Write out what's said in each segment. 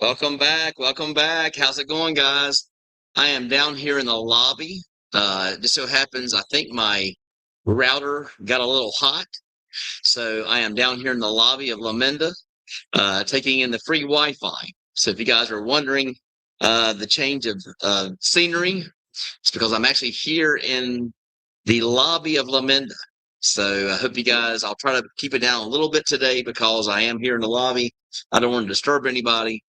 Welcome back. Welcome back. How's it going, guys? I am down here in the lobby. It just so happens I think my router got a little hot. So I am down here in the lobby of Lamenda, taking in the free Wi-Fi. So if you guys are wondering the change of scenery, it's because I'm actually here in the lobby of Lamenda. So I hope you guys, I'll try to keep it down a little bit today because I am here in the lobby. I don't want to disturb anybody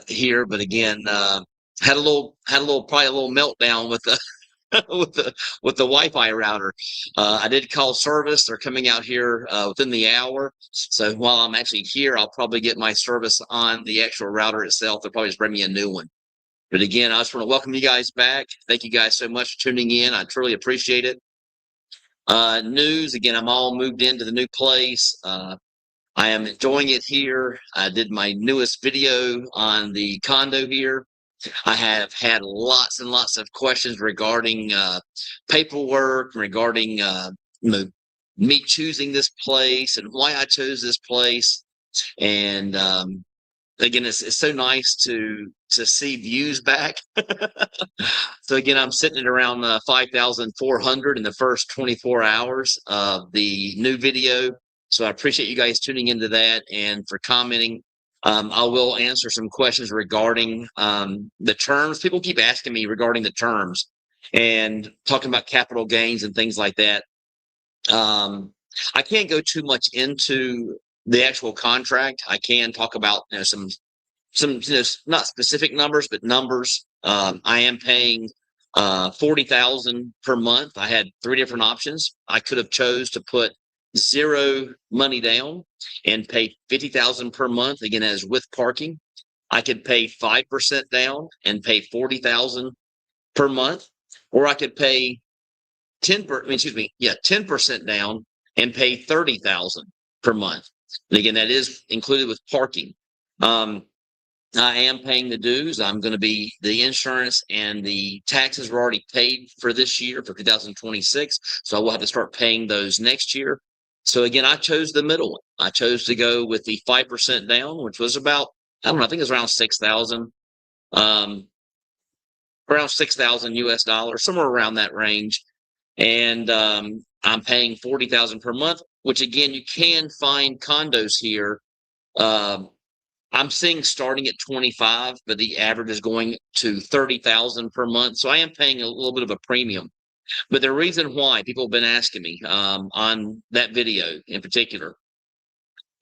here, but again, probably a little meltdown with the with the Wi-Fi router. I did call service; they're coming out here within the hour. So while I'm actually here, I'll probably get my service on the actual router itself. They'll probably just bring me a new one. But again, I just want to welcome you guys back. Thank you guys so much for tuning in. I truly appreciate it. News again. I'm all moved into the new place. I am enjoying it here. I did my newest video on the condo here. I have had lots and lots of questions regarding paperwork, regarding me choosing this place and why I chose this place. And again, it's so nice to see views back. So again, I'm sitting at around 5,400 in the first 24 hours of the new video. So I appreciate you guys tuning into that and for commenting. I will answer some questions regarding the terms. People keep asking me regarding the terms and talking about capital gains and things like that. I can't go too much into the actual contract. I can talk about some not specific numbers, but numbers. I am paying 40,000 per month. I had three different options. I could have chose to put zero money down and pay 50,000 per month, again, as with parking. I could pay 5% down and pay 40,000 per month, or I could pay 10% down and pay 30,000 per month. And again, that is included with parking. I am paying the dues. I'm going to be the insurance and the taxes were already paid for this year for 2026. So I will have to start paying those next year. So again, I chose the middle one. I chose to go with the 5% down, which was about, I don't know, I think it was around 6,000, around 6,000 US dollars, somewhere around that range. And I'm paying 40,000 per month, which again, you can find condos here. I'm seeing starting at 25, but the average is going to 30,000 per month. So I am paying a little bit of a premium. But the reason why people have been asking me on that video in particular,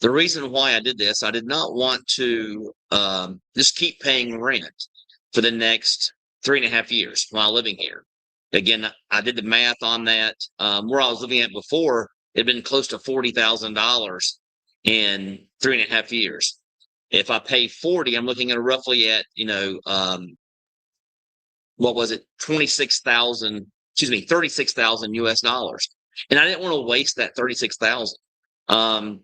the reason why I did this, I did not want to just keep paying rent for the next 3.5 years while living here. Again, I did the math on that. Where I was living at before, it had been close to $40,000 in 3.5 years. If I pay 40, I'm looking at roughly at, what was it? 36,000 US dollars. And I didn't want to waste that 36,000. I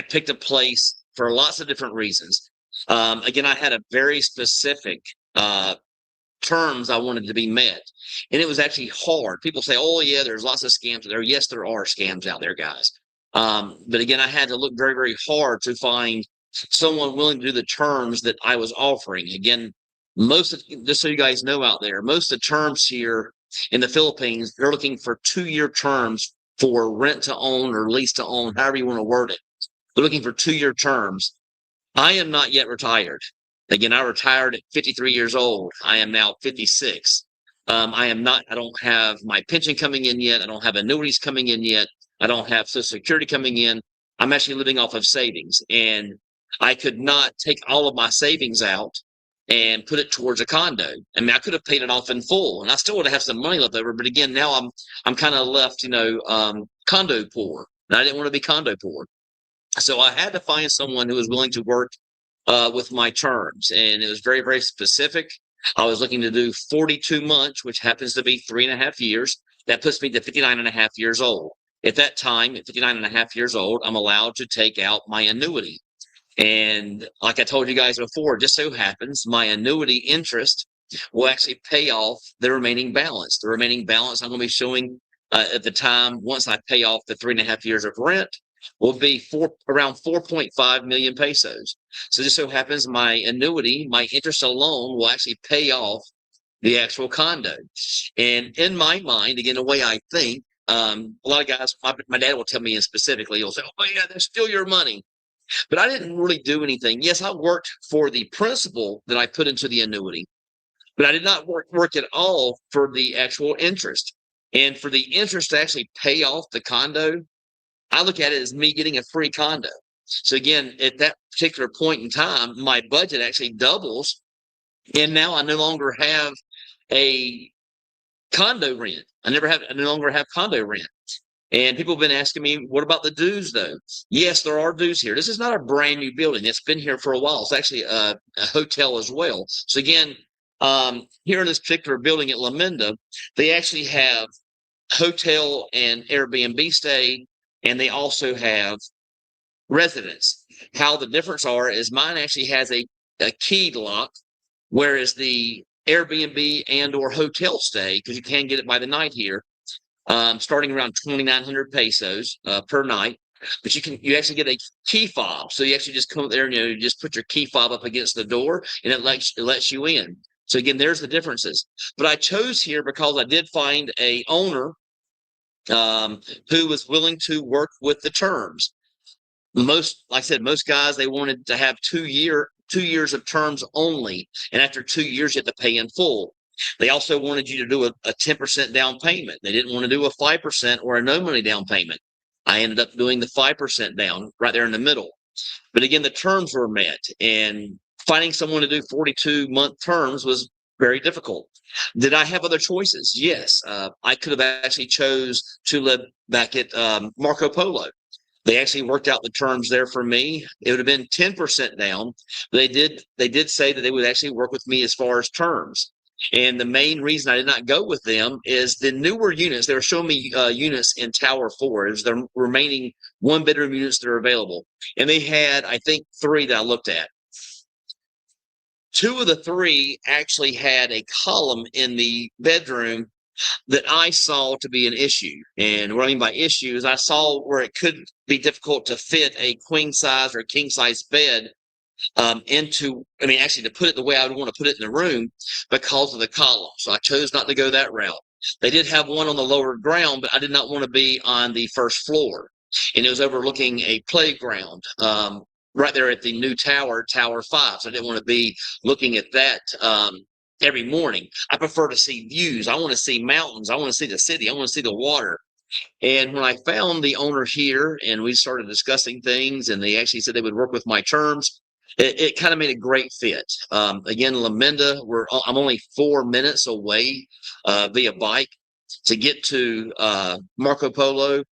picked a place for lots of different reasons. Again, I had a very specific terms I wanted to be met. And it was actually hard. People say, oh, yeah, there's lots of scams out there. Yes, there are scams out there, guys. But again, I had to look very, very hard to find someone willing to do the terms that I was offering. Again, just so you guys know out there, most of the terms here in the Philippines, they're looking for 2-year terms for rent to own or lease to own, however you want to word it. They're looking for 2-year terms. I am not yet retired. Again, I retired at 53 years old. I am now 56. I don't have my pension coming in yet. I don't have annuities coming in yet. I don't have Social Security coming in. I'm actually living off of savings. And I could not take all of my savings out and put it towards a condo. I mean, I could have paid it off in full, and I still would have some money left over. But again, now I'm kind of left, condo poor, and I didn't want to be condo poor. So I had to find someone who was willing to work with my terms, and it was very, very specific. I was looking to do 42 months, which happens to be 3.5 years. That puts me to 59.5 years old. At that time, at 59.5 years old, I'm allowed to take out my annuity. And like I told you guys before, it just so happens my annuity interest will actually pay off the remaining balance. The remaining balance I'm going to be showing at the time once I pay off the 3.5 years of rent. will be around 4.5 million pesos. So just so happens my annuity, my interest alone will actually pay off the actual condo. And in my mind, again, the way I think, a lot of guys, my dad will tell me specifically, he'll say, oh, yeah, that's still your money. But I didn't really do anything. Yes, I worked for the principal that I put into the annuity, but I did not work at all for the actual interest. And for the interest to actually pay off the condo, I look at it as me getting a free condo. So again, at that particular point in time, my budget actually doubles. And now I no longer have a condo rent. I no longer have condo rent. And people have been asking me, what about the dues though? Yes, there are dues here. This is not a brand new building. It's been here for a while. It's actually a hotel as well. So again, here in this particular building at La Minda, they actually have hotel and Airbnb stay, and they also have residents. How the difference are is mine actually has a keyed lock, whereas the Airbnb and or hotel stay, because you can get it by the night here, starting around 2,900 pesos per night. But you actually get a key fob. So you actually just come there and you just put your key fob up against the door, and it lets you in. So again, there's the differences. But I chose here because I did find a owner who was willing to work with the terms. Like I said, most guys, they wanted to have 2 years of terms only, and after 2 years you have to pay in full. They also wanted you to do a 10% down payment. They didn't want to do a 5% or a no money down payment. I ended up doing the 5% down right there in the middle. But again, the terms were met, and finding someone to do 42-month terms was very difficult. Did I have other choices? Yes. I could have actually chose to live back at Marco Polo. They actually worked out the terms there for me. It would have been 10% down. They did say that they would actually work with me as far as terms. And the main reason I did not go with them is the newer units. They were showing me units in Tower 4. It was the remaining one-bedroom units that are available. And they had, I think, 3 that I looked at. 2 of the 3 actually had a column in the bedroom that I saw to be an issue. And what I mean by issue is I saw where it could be difficult to fit a queen size or king size bed actually to put it the way I would want to put it in the room because of the column. So I chose not to go that route. They did have one on the lower ground, but I did not want to be on the first floor. And it was overlooking a playground right there at the new tower, Tower 5. So I didn't want to be looking at that every morning. I prefer to see views. I want to see mountains. I want to see the city. I want to see the water. And when I found the owner here and we started discussing things, and they actually said they would work with my terms, it kind of made a great fit. Again, La Minda, I'm only 4 minutes away via bike to get to Marco Polo.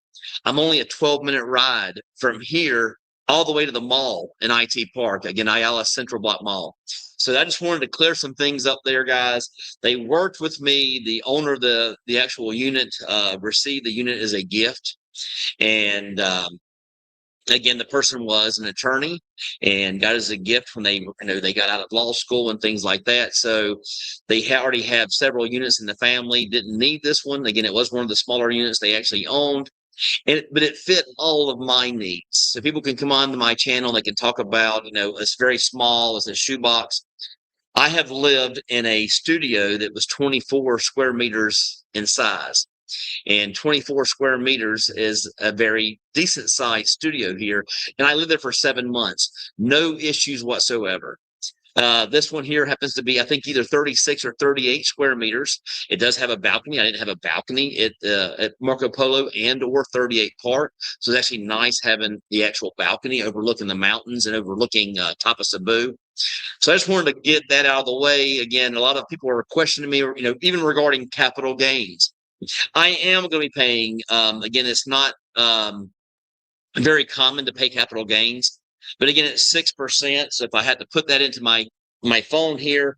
I'm only a 12-minute ride from here all the way to the mall in IT Park, again, Ayala Central Block Mall. So I just wanted to clear some things up there, guys. They worked with me. The owner of the actual unit received the unit as a gift. And again, the person was an attorney and got as a gift when they got out of law school and things like that. So they already have several units in the family. Didn't need this one. Again, it was one of the smaller units they actually owned. But it fit all of my needs. So people can come on to my channel. They can talk about, it's very small. It's a shoebox. I have lived in a studio that was 24 square meters in size. And 24 square meters is a very decent sized studio here. And I lived there for 7 months. No issues whatsoever. This one here happens to be, I think, either 36 or 38 square meters. It does have a balcony. I didn't have a balcony at Marco Polo and or 38 Park. So it's actually nice having the actual balcony overlooking the mountains and overlooking top of Cebu. So I just wanted to get that out of the way. Again, a lot of people are questioning me, even regarding capital gains. I am going to be paying, again, it's not very common to pay capital gains. But again, it's 6%. So if I had to put that into my phone here,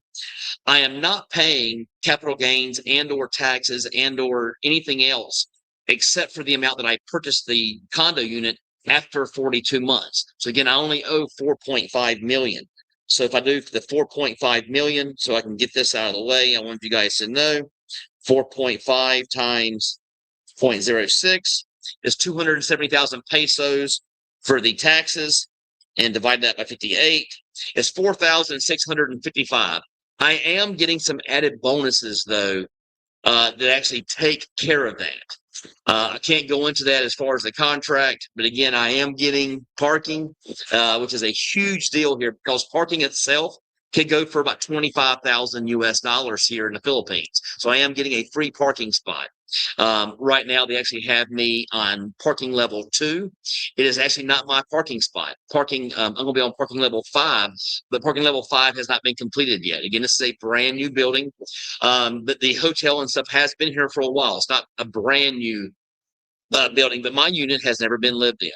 I am not paying capital gains and or taxes and or anything else except for the amount that I purchased the condo unit after 42 months. So again, I only owe 4.5 million. So if I do the 4.5 million, so I can get this out of the way, I want you guys to know 4.5 times 0.06 is 270,000 pesos for the taxes, and divide that by 58 is 4,655. I am getting some added bonuses though that actually take care of that. I can't go into that as far as the contract, but again, I am getting parking, which is a huge deal here because parking itself could go for about 25,000 US dollars here in the Philippines. So I am getting a free parking spot. Right now, they actually have me on parking level 2. It is actually not my parking spot. I'm going to be on parking level 5, but parking level 5 has not been completed yet. Again, this is a brand new building, but the hotel and stuff has been here for a while. It's not a brand new building, but my unit has never been lived in.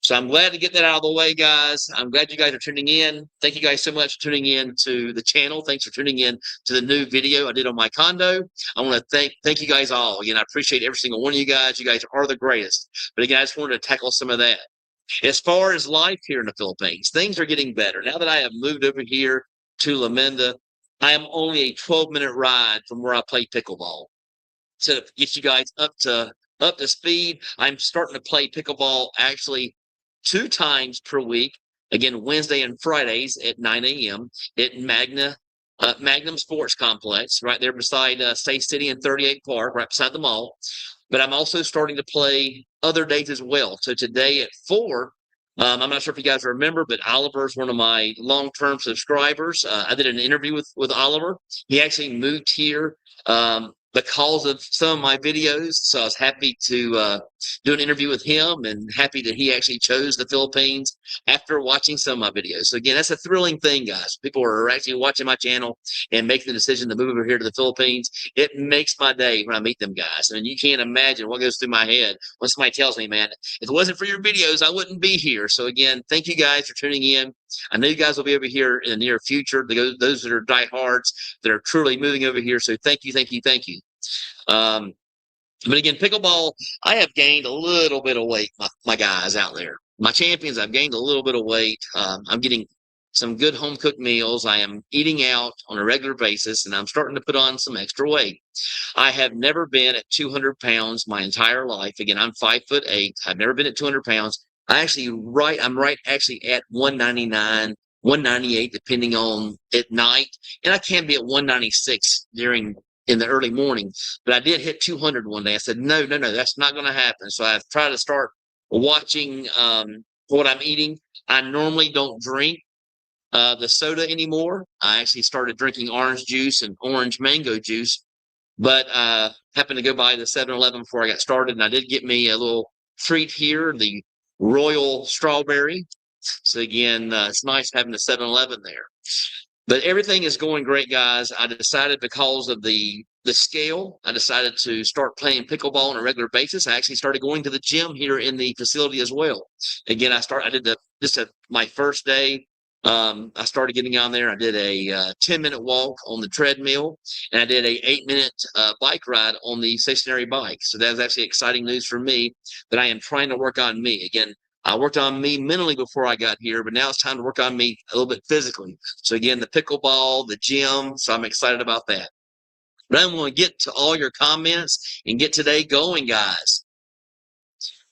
So I'm glad to get that out of the way, guys. I'm glad you guys are tuning in. Thank you guys so much for tuning in to the channel. Thanks for tuning in to the new video I did on my condo. I want to thank you guys all. Again, I appreciate every single one of you guys. You guys are the greatest. But again, I just wanted to tackle some of that. As far as life here in the Philippines, things are getting better. Now that I have moved over here to La Menda, I am only a 12-minute ride from where I play pickleball. So to get you guys up to speed, I'm starting to play pickleball actually 2 times per week. Again, Wednesday and Fridays at 9 a.m. at Magnum Sports Complex, right there beside State City and 38 Park, right beside the mall. But I'm also starting to play other days as well. So today at 4, I'm not sure if you guys remember, but Oliver is one of my long-term subscribers. I did an interview with Oliver. He actually moved here because of some of my videos. So I was happy to do an interview with him and happy that he actually chose the Philippines after watching some of my videos. So again, that's a thrilling thing, guys. People are actually watching my channel and making the decision to move over here to the Philippines. It makes my day when I meet them guys. I mean, you can't imagine what goes through my head when somebody tells me, man, if it wasn't for your videos, I wouldn't be here. So again, thank you guys for tuning in. I know you guys will be over here in the near future. Those that are diehards that are truly moving over here. So thank you, thank you, thank you. But again, pickleball, I have gained a little bit of weight, my guys out there. My champions, I've gained a little bit of weight. I'm getting some good home-cooked meals. I am eating out on a regular basis, and I'm starting to put on some extra weight. I have never been at 200 pounds my entire life. Again, I'm 5'8". I've never been at 200 pounds. I'm right actually at 199, 198, depending on at night. And I can be at 196 in the early morning, but I did hit 200 one day. I said, no, that's not going to happen. So I've tried to start watching what I'm eating. I normally don't drink the soda anymore. I actually started drinking orange juice and orange mango juice, but happened to go by the 7-Eleven before I got started, and I did get me a little treat here, the Royal Strawberry. So again, it's nice having the 7-Eleven there. But everything is going great, guys. I decided because of the scale, I decided to start playing pickleball on a regular basis. I actually started going to the gym here in the facility as well. Again, I did my first day. I started getting on there. I did a 10-minute walk on the treadmill, and I did a 8-minute bike ride on the stationary bike. So that was actually exciting news for me that I am trying to work on me. Again, I worked on me mentally before I got here, but now it's time to work on me a little bit physically. So again, the pickleball, the gym, so I'm excited about that. But I'm going to get to all your comments and get today going, guys.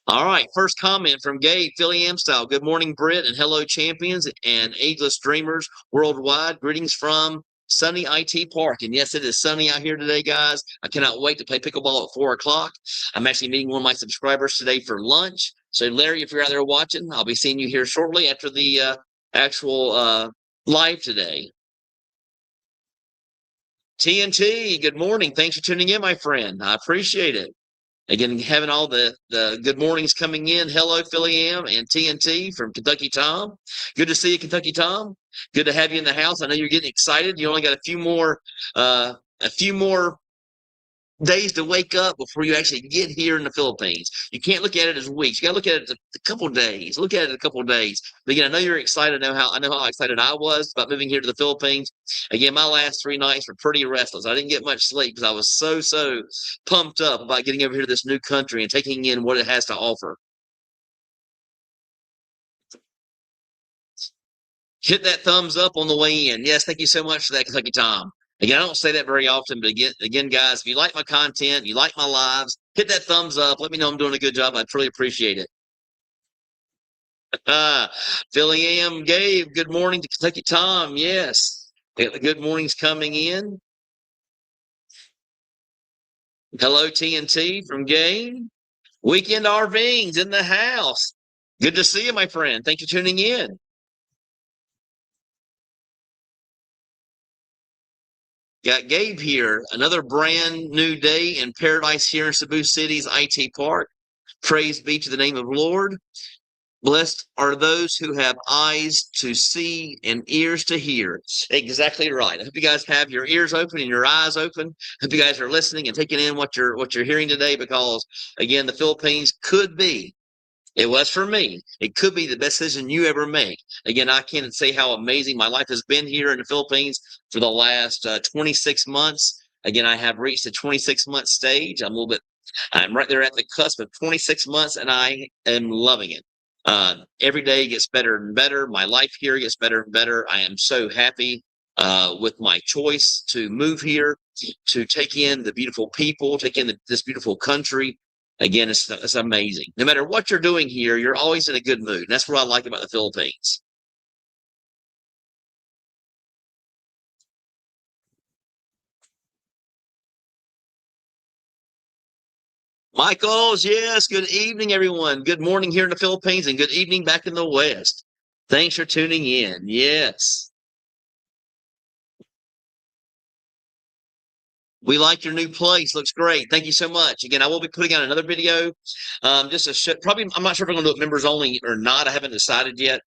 All right, first comment from Gabe, Philly Am Style. Good morning, Britt, and hello, champions and ageless dreamers worldwide. Greetings from sunny IT Park. And yes, it is sunny out here today, guys. I cannot wait to play pickleball at 4 o'clock. I'm actually meeting one of my subscribers today for lunch. So, Larry, if you're out there watching, I'll be seeing you here shortly after the actual live today. TNT, good morning. Thanks for tuning in, my friend. I appreciate it. Again, having all the good mornings coming in. Hello, Philly Am and TNT from Kentucky Tom. Good to see you, Kentucky Tom. Good to have you in the house. I know you're getting excited. You only got a few more days to wake up before you actually get here in the Philippines. You can't look at it as weeks. You got to look at it a couple of days. Look at it a couple of days. But again, I know you're excited. I know how excited I was about moving here to the Philippines. Again, my last 3 nights were pretty restless. I didn't get much sleep because I was so pumped up about getting over here to this new country and taking in what it has to offer. Hit that thumbs up on the way in. Yes, thank you so much for that, Kentucky Tom. Again, I don't say that very often, but again, guys, if you like my content, you like my lives, Hit that thumbs up. Let me know I'm doing a good job. I'd truly appreciate it. Philly AM, Gabe, good morning to Kentucky Tom. Yes. The good morning's coming in. Hello, TNT from Gabe. Weekend RVing's in the house. Good to see you, my friend. Thanks for tuning in. Got Gabe here. Another brand new day in paradise here in Cebu City's IT Park. Praise be to the name of the Lord. Blessed are those who have eyes to see and ears to hear. Exactly right. I hope you guys have your ears open and your eyes open. I hope you guys are listening and taking in what you're hearing today, because again, the Philippines could be, it was for me, it could be the best decision you ever make. Again, I can't say how amazing my life has been here in the Philippines for the last 26 months. Again, I have reached the 26-month stage. I'm right there at the cusp of 26 months, and I am loving it. Every day gets better and better. My life here gets better and better. I am so happy with my choice to move here, to take in the beautiful people, take in this beautiful country. Again, it's amazing. No matter what you're doing here, you're always in a good mood. And that's what I like about the Philippines. Michaels, yes. Good evening, everyone. Good morning here in the Philippines, and good evening back in the West. Thanks for tuning in. Yes. We like your new place. Looks great. Thank you so much. Again, I will be putting out another video. Just a probably, I'm not sure if I'm going to do it members only or not. I haven't decided yet.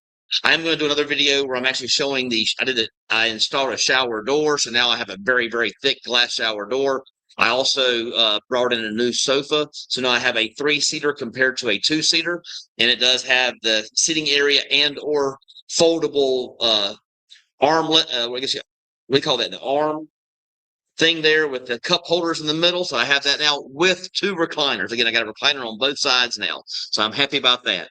I am going to do another video where I'm actually showing I installed a shower door. So now I have a very, very thick glass shower door. I also brought in a new sofa. So now I have a 3-seater compared to a 2-seater. And it does have the sitting area and or foldable armlet. I guess we call that the arm thing there with the cup holders in the middle. So I have that now with 2 recliners. Again, I got a recliner on both sides now. So I'm happy about that.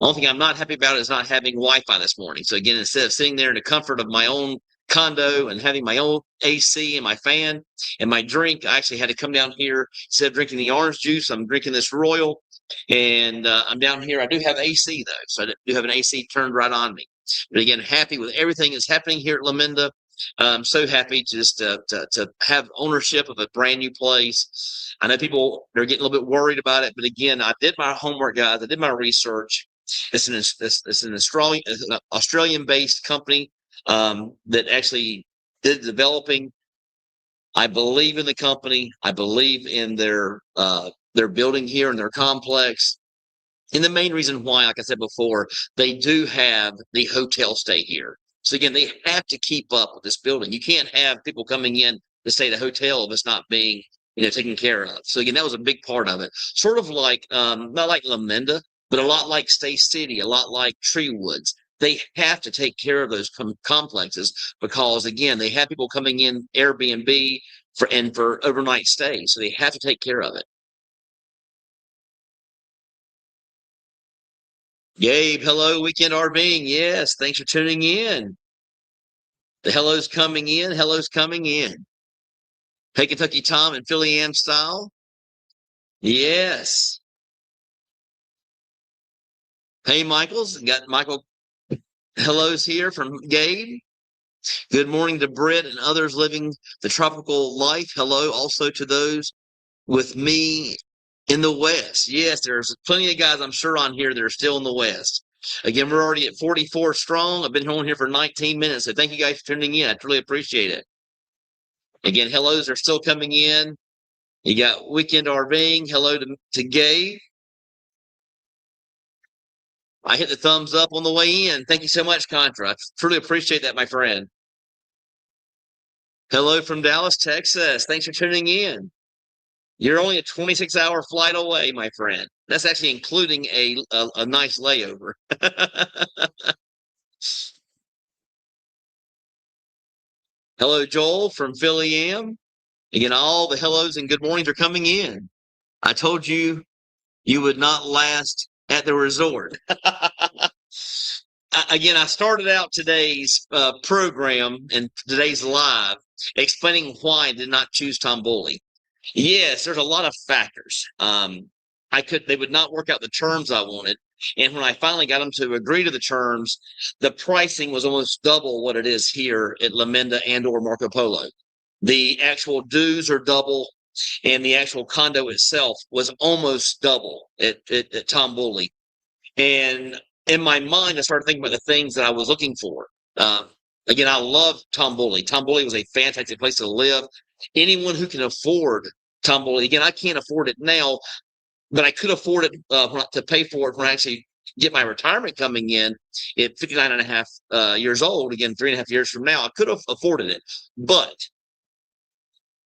Only thing I'm not happy about is not having Wi-Fi this morning. So again, instead of sitting there in the comfort of my own condo and having my own AC and my fan and my drink, I actually had to come down here. Instead of drinking the orange juice, I'm drinking this Royal. And I'm down here. I do have AC, though. So I do have an AC turned right on me. But again, happy with everything that's happening here at La Minda. I'm so happy to have ownership of a brand new place. I know people, they're getting a little bit worried about it, but again, I did my homework, guys. I did my research. It's an Australian-based company that actually did developing. I believe in the company. I believe in their building here and their complex. And the main reason why, like I said before, they do have the hotel stay here. So again, they have to keep up with this building. You can't have people coming in to stay at a hotel if it's not being, taken care of. So again, that was a big part of it. Sort of like, not like La Minda, but a lot like Stay City, a lot like Treewoods. They have to take care of those complexes because, again, they have people coming in Airbnb for overnight stays. So they have to take care of it. Gabe, hello, Weekend RVing. Yes, thanks for tuning in. The hello's coming in. Hello's coming in. Hey, Kentucky Tom and Philly Am style. Yes. Hey, Michaels. Got Michael. Hello's here from Gabe. Good morning to Britt and others living the tropical life. Hello also to those with me in the West. Yes, there's plenty of guys I'm sure on here that are still in the West. Again, we're already at 44 strong. I've been on here for 19 minutes, so thank you guys for tuning in. I truly appreciate it. Again, hellos are still coming in. You got Weekend RVing. Hello to Gabe. I hit the thumbs up on the way in. Thank you so much, Contra. I truly appreciate that, my friend. Hello from Dallas, Texas. Thanks for tuning in. You're only a 26-hour flight away, my friend. That's actually including a nice layover. Hello, Joel from Philly Am. Again, all the hellos and good mornings are coming in. I told you you would not last at the resort. Again, I started out today's program and today's live explaining why I did not choose Tomboli. Yes, there's a lot of factors. They would not work out the terms I wanted. And when I finally got them to agree to the terms, the pricing was almost double what it is here at La Minda and or Marco Polo. The actual dues are double, and the actual condo itself was almost double at Tom Bully. And in my mind, I started thinking about the things that I was looking for. Again, I love Tom Bully. Tom Bully was a fantastic place to live. Anyone who can afford Tom Bully, again, I can't afford it now, but I could afford it to pay for it when I actually get my retirement coming in at 59 and a half years old. Again, 3.5 years from now, I could have afforded it, but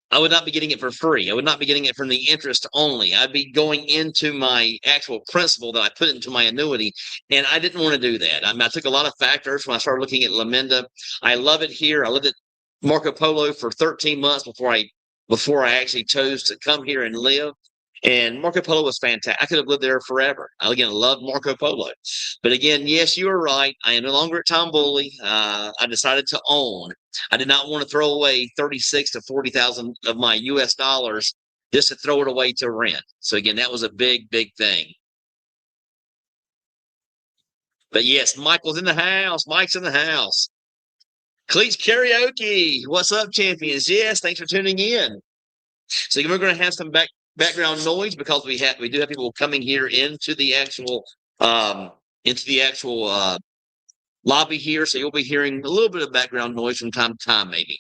I would not be getting it for free. I would not be getting it from the interest only. I'd be going into my actual principal that I put into my annuity, and I didn't want to do that. I mean, I took a lot of factors when I started looking at La Minda. I love it here. I lived at Marco Polo for 13 months before I actually chose to come here and live. And Marco Polo was fantastic. I could have lived there forever. I, again, love Marco Polo. But again, yes, you are right. I am no longer at Tom Bully. I decided to own. I did not want to throw away 36 to 40,000 of my US dollars just to throw it away to rent. So again, that was a big, big thing. But yes, Michael's in the house. Mike's in the house. Cleats Karaoke. What's up, champions? Yes, thanks for tuning in. So we're going to have some background noise because we do have people coming here into the actual lobby here, so you'll be hearing a little bit of background noise from time to time, maybe.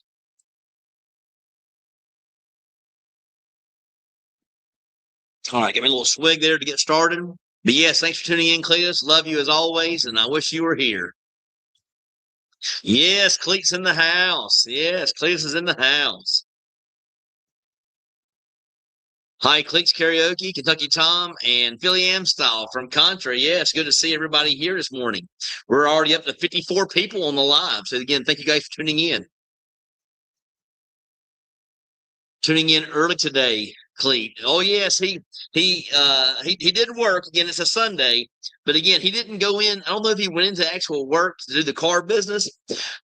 All right, give me a little swig there to get started. But yes, thanks for tuning in, Cletus. Love you as always, and I wish you were here. Yes, Cleet's in the house. Yes, Cletus is in the house. Hi, Cleats Karaoke, Kentucky Tom, and Philly Amstyle from Contra. Yes, good to see everybody here this morning. We're already up to 54 people on the live. So again, thank you guys for tuning in. Tuning in early today, Cleet. Oh yes, he did work. Again, it's a Sunday, but again, he didn't go in. I don't know if he went into actual work to do the car business,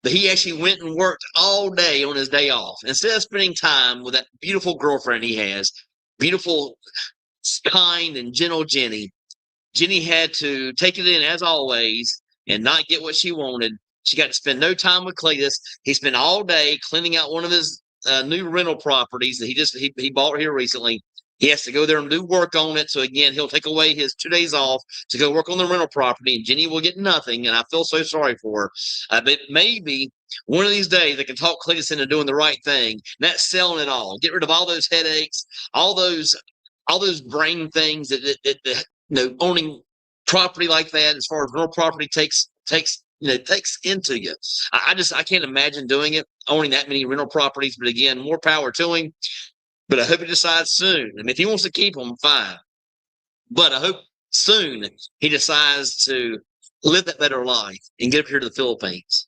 but he actually went and worked all day on his day off. Instead of spending time with that beautiful girlfriend he has, beautiful, kind, and gentle Jenny. Jenny had to take it in as always and not get what she wanted. She got to spend no time with Cletus. He spent all day cleaning out one of his new rental properties that he bought here recently. He has to go there and do work on it. So again, he'll take away his 2 days off to go work on the rental property, and Jenny will get nothing. And I feel so sorry for her. But maybe one of these days they can talk Cletus into doing the right thing. And that's selling it all. Get rid of all those headaches, all those brain things that owning property like that, as far as rental property takes into you. I can't imagine doing it, owning that many rental properties. But again, more power to him. But I hope he decides soon. And if he wants to keep them, fine. But I hope soon he decides to live that better life and get up here to the Philippines.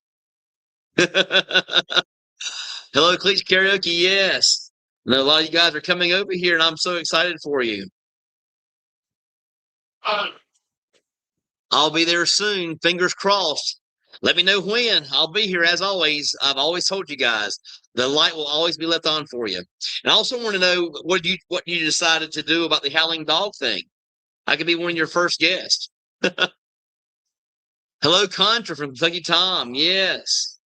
Hello, Cleats Karaoke. Yes. I know a lot of you guys are coming over here, and I'm so excited for you. I'll be there soon. Fingers crossed. Let me know when. I'll be here as always. I've always told you guys the light will always be left on for you. And I also want to know what you decided to do about the howling dog thing. I could be one of your first guests. Hello, Contra from Kentucky Tom. Yes.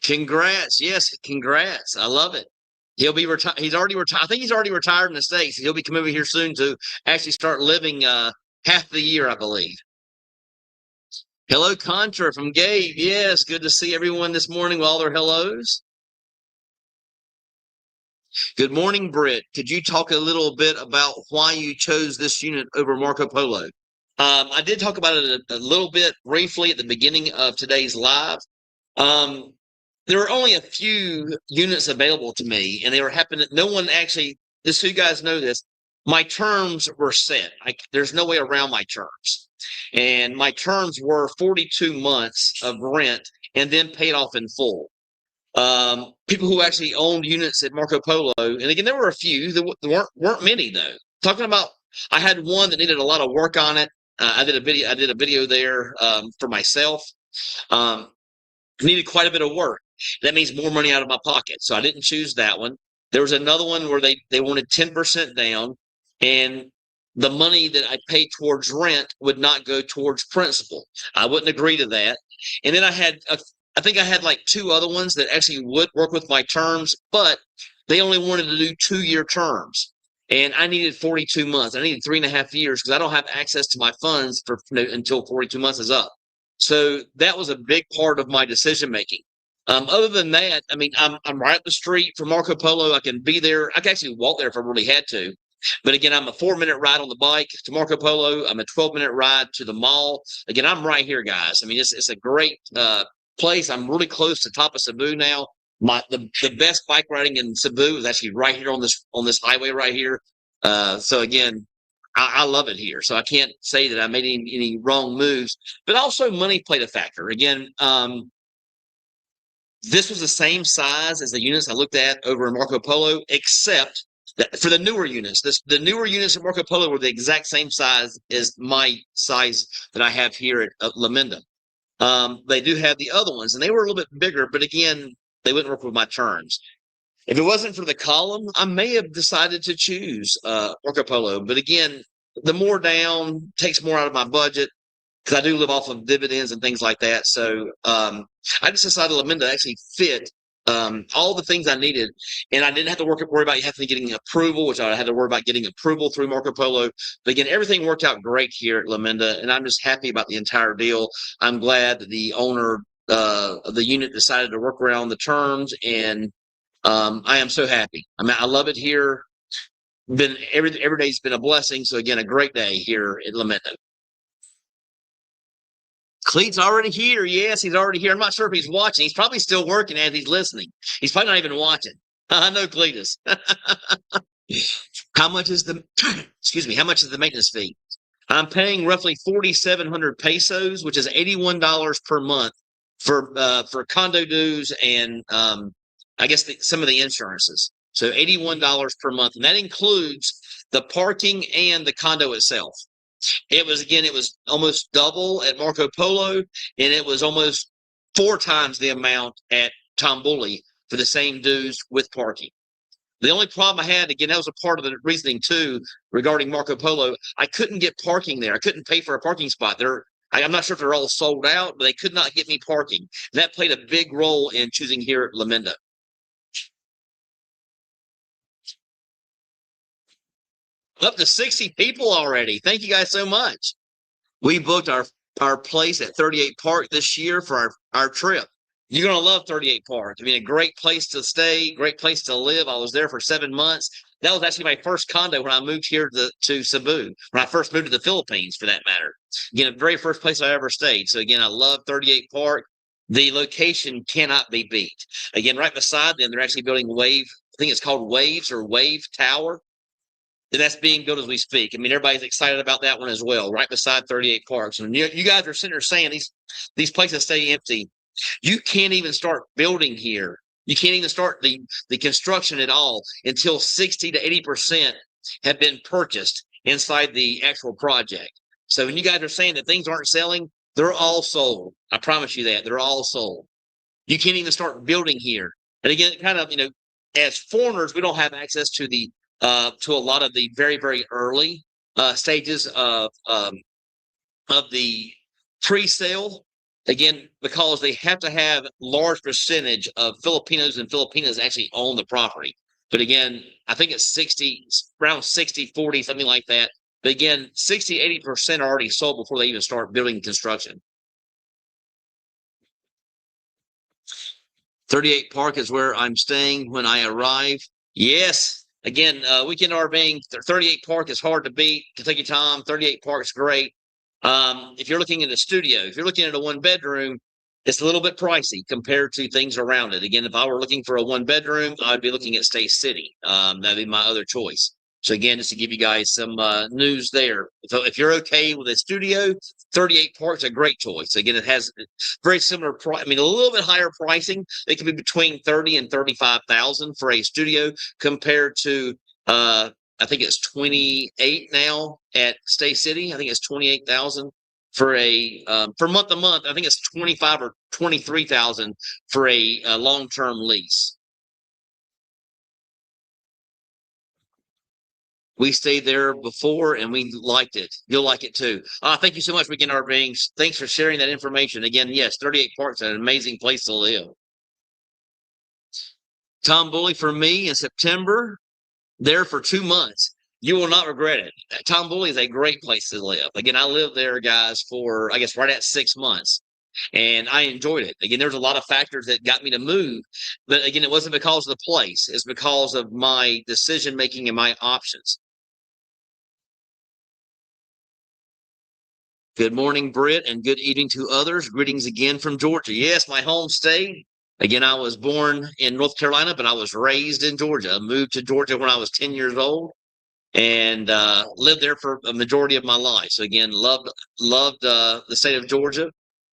Congrats. Yes, congrats. I love it. He'll be retired. He's already retired. I think he's already retired in the States. He'll be coming over here soon to actually start living half the year, I believe. Hello, Contra from Gabe. Yes, good to see everyone this morning with all their hellos. Good morning, Britt. Could you talk a little bit about why you chose this unit over Marco Polo? I did talk about it a little bit briefly at the beginning of today's live. There were only a few units available to me, and they were happening. No one actually, just so you guys know this, my terms were set. There's no way around my terms. And my terms were 42 months of rent and then paid off in full. People who actually owned units at Marco Polo, and again, there were a few. There weren't many though. Talking about, I had one that needed a lot of work on it. I did a video there for myself. Needed quite a bit of work. That means more money out of my pocket. So I didn't choose that one. There was another one where they wanted 10% down, and the money that I paid towards rent would not go towards principal. I wouldn't agree to that. And then I think I had like two other ones that actually would work with my terms, but they only wanted to do 2-year terms. And I needed 42 months. I needed 3.5 years because I don't have access to my funds for until 42 months is up. So that was a big part of my decision making. Other than that, I mean, I'm right up the street from Marco Polo. I can be there. I can actually walk there if I really had to. But again, I'm a 4-minute ride on the bike to Marco Polo. I'm a 12-minute ride to the mall. Again, I'm right here, guys. I mean, it's a great place. I'm really close to top of Cebu now. The best bike riding in Cebu is actually right here on this highway right here. So again, I love it here. So I can't say that I made any wrong moves. But also money played a factor. Again, this was the same size as the units I looked at over in Marco Polo, except that for the newer units. The newer units at Marco Polo were the exact same size as my size that I have here at La Minda. They do have the other ones, and they were a little bit bigger, but again, they wouldn't work with my terms. If it wasn't for the column, I may have decided to choose Marco Polo. But again, the more down takes more out of my budget because I do live off of dividends and things like that. So I just decided La Minda actually fit all the things I needed, and I didn't have to worry about having to getting approval, which I had to worry about getting approval through Marco Polo. But again, everything worked out great here at La Minda, and I'm just happy about the entire deal. I'm glad that the owner of the unit decided to work around the terms, and I am so happy. I mean, I love it here. Every day's been a blessing. So again, a great day here at La Minda. Cleet's already here. Yes, he's already here. I'm not sure if he's watching. He's probably still working as he's listening. He's probably not even watching. I know Cletus. How much is the excuse me, how much is the maintenance fee? I'm paying roughly 4,700 pesos, which is $81 per month for condo dues and I guess some of the insurances. So $81 per month, and that includes the parking and the condo itself. It was almost double at Marco Polo, and it was almost 4 times the amount at Tambuli for the same dues with parking. The only problem I had, again, that was a part of the reasoning too regarding Marco Polo. I couldn't get parking there. I couldn't pay for a parking spot there. I'm not sure if they're all sold out, but they could not get me parking. That played a big role in choosing here at La Minda. Up to 60 people already. Thank you guys so much. We booked our place at 38 Park this year for our trip. You're going to love 38 Park. I mean, a great place to stay, great place to live. I was there for 7 months. That was actually my first condo when I moved here to Cebu, when I first moved to the Philippines, for that matter. Again, the very first place I ever stayed. So again, I love 38 Park. The location cannot be beat. Again, right beside them, they're actually building Wave. I think it's called Waves or Wave Tower. And that's being built as we speak. I mean, everybody's excited about that one as well, right beside 38 Parks. And you guys are sitting there saying these places stay empty. You can't even start building here. You can't even start the construction at all until 60 to 80% have been purchased inside the actual project. So when you guys are saying that things aren't selling, they're all sold. I promise you that. They're all sold. You can't even start building here. And again, kind of, as foreigners, we don't have access to a lot of the very, very early stages of the pre-sale. Again, because they have to have large percentage of Filipinos and Filipinas actually own the property. But again, I think it's around 60, 40, something like that. But again, 60, 80% are already sold before they even start building construction. 38 Park is where I'm staying when I arrive. Yes. Again, weekend RVing, 38 Park is hard to beat. Kentucky Tom, 38 Park is great. If you're looking at a studio, if you're looking at a 1-bedroom, it's a little bit pricey compared to things around it. Again, if I were looking for a 1-bedroom, I'd be looking at Stay City. That'd be my other choice. So again, just to give you guys some news there. So if you're okay with a studio, 38 Park's a great choice. Again, it has very similar price. I mean, a little bit higher pricing. It can be between 30 and 35,000 for a studio compared to I think it's 28 now at Stay City. I think it's 28,000 for for month to month. I think it's 25 or 23,000 for a long-term lease. We stayed there before and we liked it. You'll like it too. Thank you so much, Weekend Art Beings. Thanks for sharing that information. Again, yes, 38 Park's an amazing place to live. Tom Bully for me in September, there for 2 months. You will not regret it. Tom Bully is a great place to live. Again, I lived there, guys, for I guess right at 6 months, and I enjoyed it. Again, there's a lot of factors that got me to move, but again, it wasn't because of the place. It's because of my decision making and my options. Good morning, Britt, and good evening to others. Greetings again from Georgia. Yes, my home state. Again, I was born in North Carolina, but I was raised in Georgia. I moved to Georgia when I was 10 years old and lived there for a majority of my life. So again, loved the state of Georgia.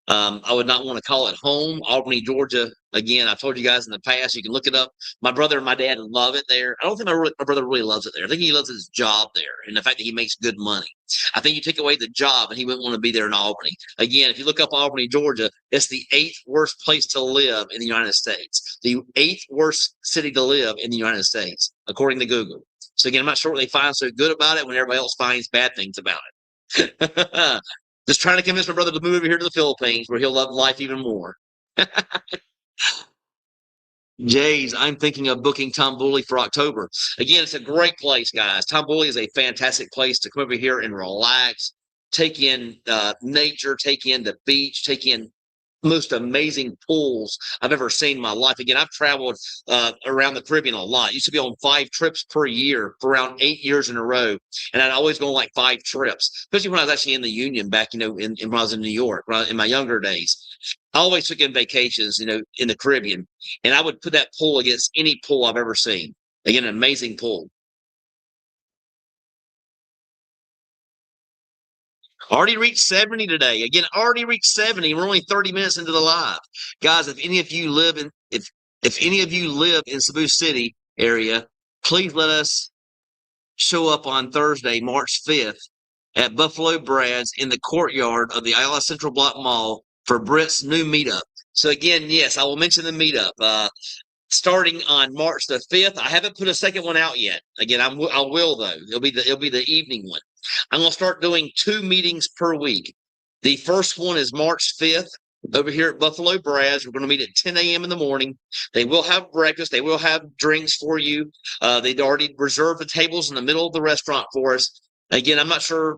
I would not want to call it home. Albany, Georgia. Again, I told you guys in the past, you can look it up. My brother and my dad love it there. I don't think my brother really loves it there. I think he loves his job there and the fact that he makes good money. I think you take away the job and he wouldn't want to be there in Albany. Again, if you look up Albany, Georgia, it's the 8th worst place to live in the United States. The 8th worst city to live in the United States, according to Google. So again, I'm not sure what they find so good about it when everybody else finds bad things about it. Just trying to convince my brother to move over here to the Philippines where he'll love life even more. Jays, I'm thinking of booking Tom Bully for October. Again, it's a great place, guys. Tom Bully is a fantastic place to come over here and relax, take in nature, take in the beach, take in most amazing pools I've ever seen in my life. Again, I've traveled around the Caribbean a lot. I used to be on 5 trips per year for around 8 years in a row. And I'd always go on like 5 trips, especially when I was actually in the Union back, in when I was in New York, in my younger days. I always took in vacations, in the Caribbean. And I would put that pool against any pool I've ever seen. Again, an amazing pool. Already reached 70 today. Again, already reached 70. We're only 30 minutes into the live. Guys, if any of you live in Cebu City area, please let us show up on Thursday, March 5th at Buffalo Brad's in the courtyard of the Ayala Central Block Mall for Britt's new meetup. So again, yes, I will mention the meetup. Starting on March the 5th. I haven't put a second one out yet. Again, I will though. It'll be the evening one. I'm going to start doing 2 meetings per week. The first one is March 5th over here at Buffalo Brad's. We're going to meet at 10 a.m. in the morning. They will have breakfast. They will have drinks for you. They'd already reserved the tables in the middle of the restaurant for us. Again, I'm not sure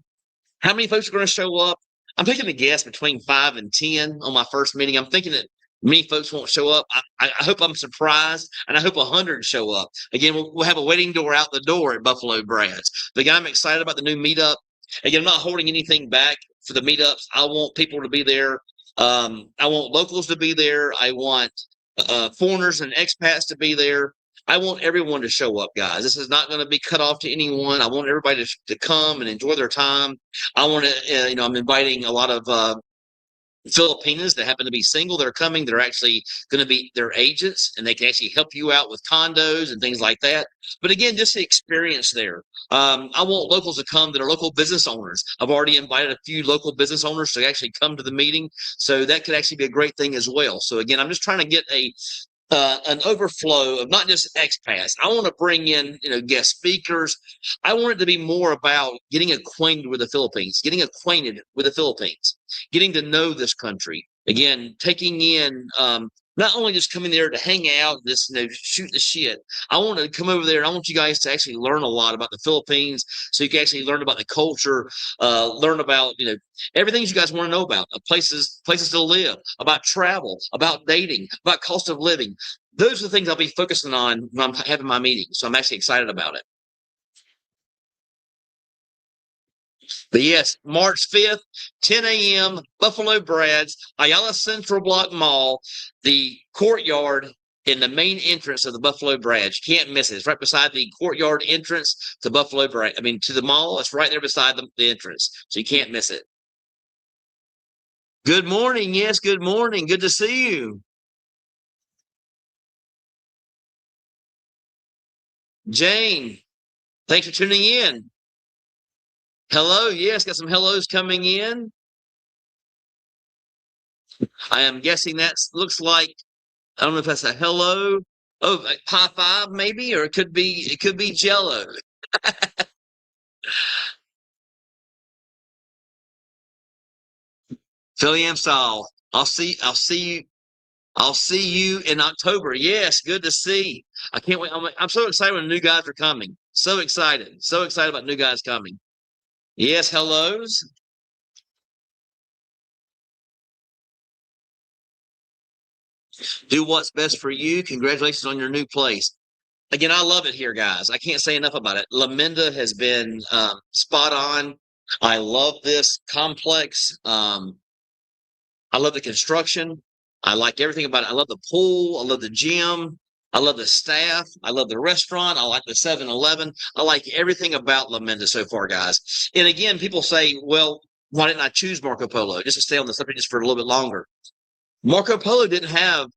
how many folks are going to show up. I'm taking a guess between 5 and 10 on my first meeting. I'm thinking that many folks won't show up. I hope I'm surprised, and I hope 100 show up. Again, we'll have a waiting door out the door at Buffalo Brad's. But again, I'm excited about the new meetup. Again, I'm not holding anything back for the meetups. I want people to be there. I want locals to be there. I want foreigners and expats to be there. I want everyone to show up, guys. This is not going to be cut off to anyone. I want everybody to come and enjoy their time. I want to, I'm inviting a lot of Filipinas that happen to be single that are coming. They're actually going to be their agents, and they can actually help you out with condos and things like that. But again, just the experience there. I want locals to come that are local business owners. I've already invited a few local business owners to actually come to the meeting, so that could actually be a great thing as well. So again, I'm just trying to get an overflow of not just expats. I want to bring in, guest speakers. I want it to be more about getting acquainted with the Philippines, getting to know this country. Again, taking in not only just coming there to hang out, just shoot the shit. I want to come over there and I want you guys to actually learn a lot about the Philippines, so you can actually learn about the culture, learn about everything you guys want to know about places to live, about travel, about dating, about cost of living. Those are the things I'll be focusing on when I'm having my meeting. So I'm actually excited about it. But yes, March 5th, 10 a.m., Buffalo Brad's, Ayala Central Block Mall, the courtyard in the main entrance of the Buffalo Brad's. You can't miss it. It's right beside the courtyard entrance to Buffalo Brad. To the mall. It's right there beside the entrance. So you can't miss it. Good morning. Yes, good morning. Good to see you. Jane, thanks for tuning in. Hello. Yes, got some hellos coming in. I am guessing that looks like, I don't know if that's a hello. Oh, like high five maybe, or it could be Jello. Philly Am style. I'll see you in October. Yes, good to see. I can't wait. I'm so excited when the new guys are coming. So excited. So excited about new guys coming. Yes, hellos. Do what's best for you. Congratulations on your new place. Again, I love it here, guys. I can't say enough about it. Laminda has been spot on. I love this complex. I love the construction. I like everything about it. I love the pool. I love the gym. I love the staff. I love the restaurant. I like the 7-Eleven. I like everything about Laminda so far, guys. And again, people say, well, why didn't I choose Marco Polo? Just to stay on the subject just for a little bit longer. Marco Polo didn't have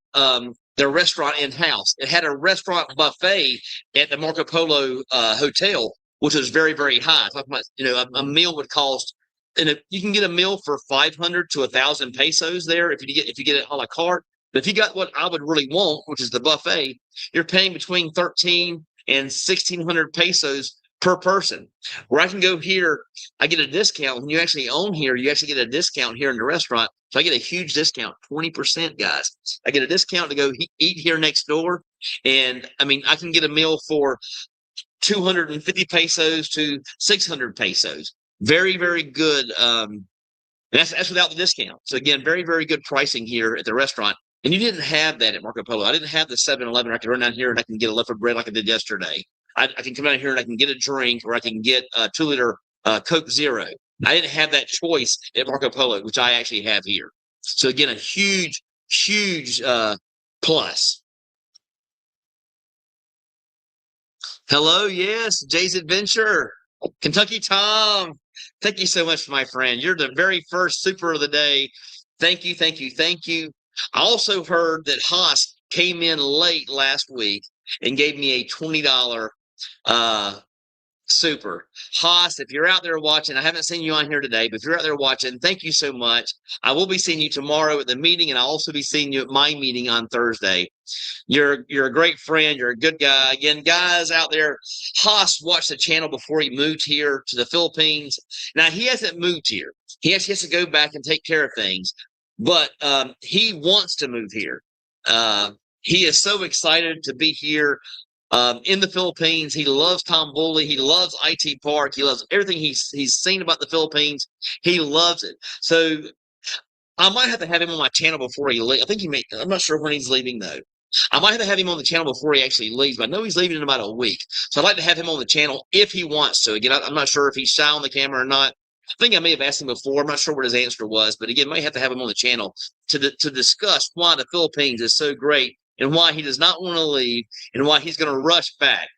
their restaurant in house. It had a restaurant buffet at the Marco Polo hotel, which was very, very high. Talking about, a meal would cost, and you can get a meal for 500 to 1,000 pesos there if you get it a la carte. But if you got what I would really want, which is the buffet, you're paying between 13 and 1,600 pesos per person. Where I can go here, I get a discount. When you actually own here, you actually get a discount here in the restaurant. So I get a huge discount, 20%, guys. I get a discount to go eat here next door. And I mean, I can get a meal for 250 pesos to 600 pesos. Very, very good. That's without the discount. So again, very, very good pricing here at the restaurant. And you didn't have that at Marco Polo. I didn't have the 7-Eleven. I could run down here and I can get a loaf of bread like I did yesterday. I can come down here and I can get a drink, or I can get a 2-liter Coke Zero. I didn't have that choice at Marco Polo, which I actually have here. So again, a huge, huge plus. Hello, yes, Jay's Adventure, Kentucky Tom. Thank you so much, my friend. You're the very first super of the day. Thank you, thank you, thank you. I also heard that Haas came in late last week and gave me a $20 uh, super. Haas, if you're out there watching, I haven't seen you on here today, but if you're out there watching, thank you so much. I will be seeing you tomorrow at the meeting, and I'll also be seeing you at my meeting on Thursday. You're a great friend. You're a good guy. Again, guys out there, Haas watched the channel before he moved here to the Philippines. Now, he hasn't moved here. He actually has to go back and take care of things, but he wants to move here. He is so excited to be here in the Philippines. He loves Tom Bully. He loves IT Park. He loves everything he's seen about the Philippines. He loves it. So I might have to have him on my channel before he leaves. I think I'm not sure when he's leaving though. I might have to have him on the channel before he actually leaves, but I know he's leaving in about a week. So I'd like to have him on the channel if he wants to. Again, I'm not sure if he's shy on the camera or not. I think I may have asked him before. I'm not sure what his answer was, but again, may have to have him on the channel to discuss why the Philippines is so great and why he does not want to leave and why he's going to rush back.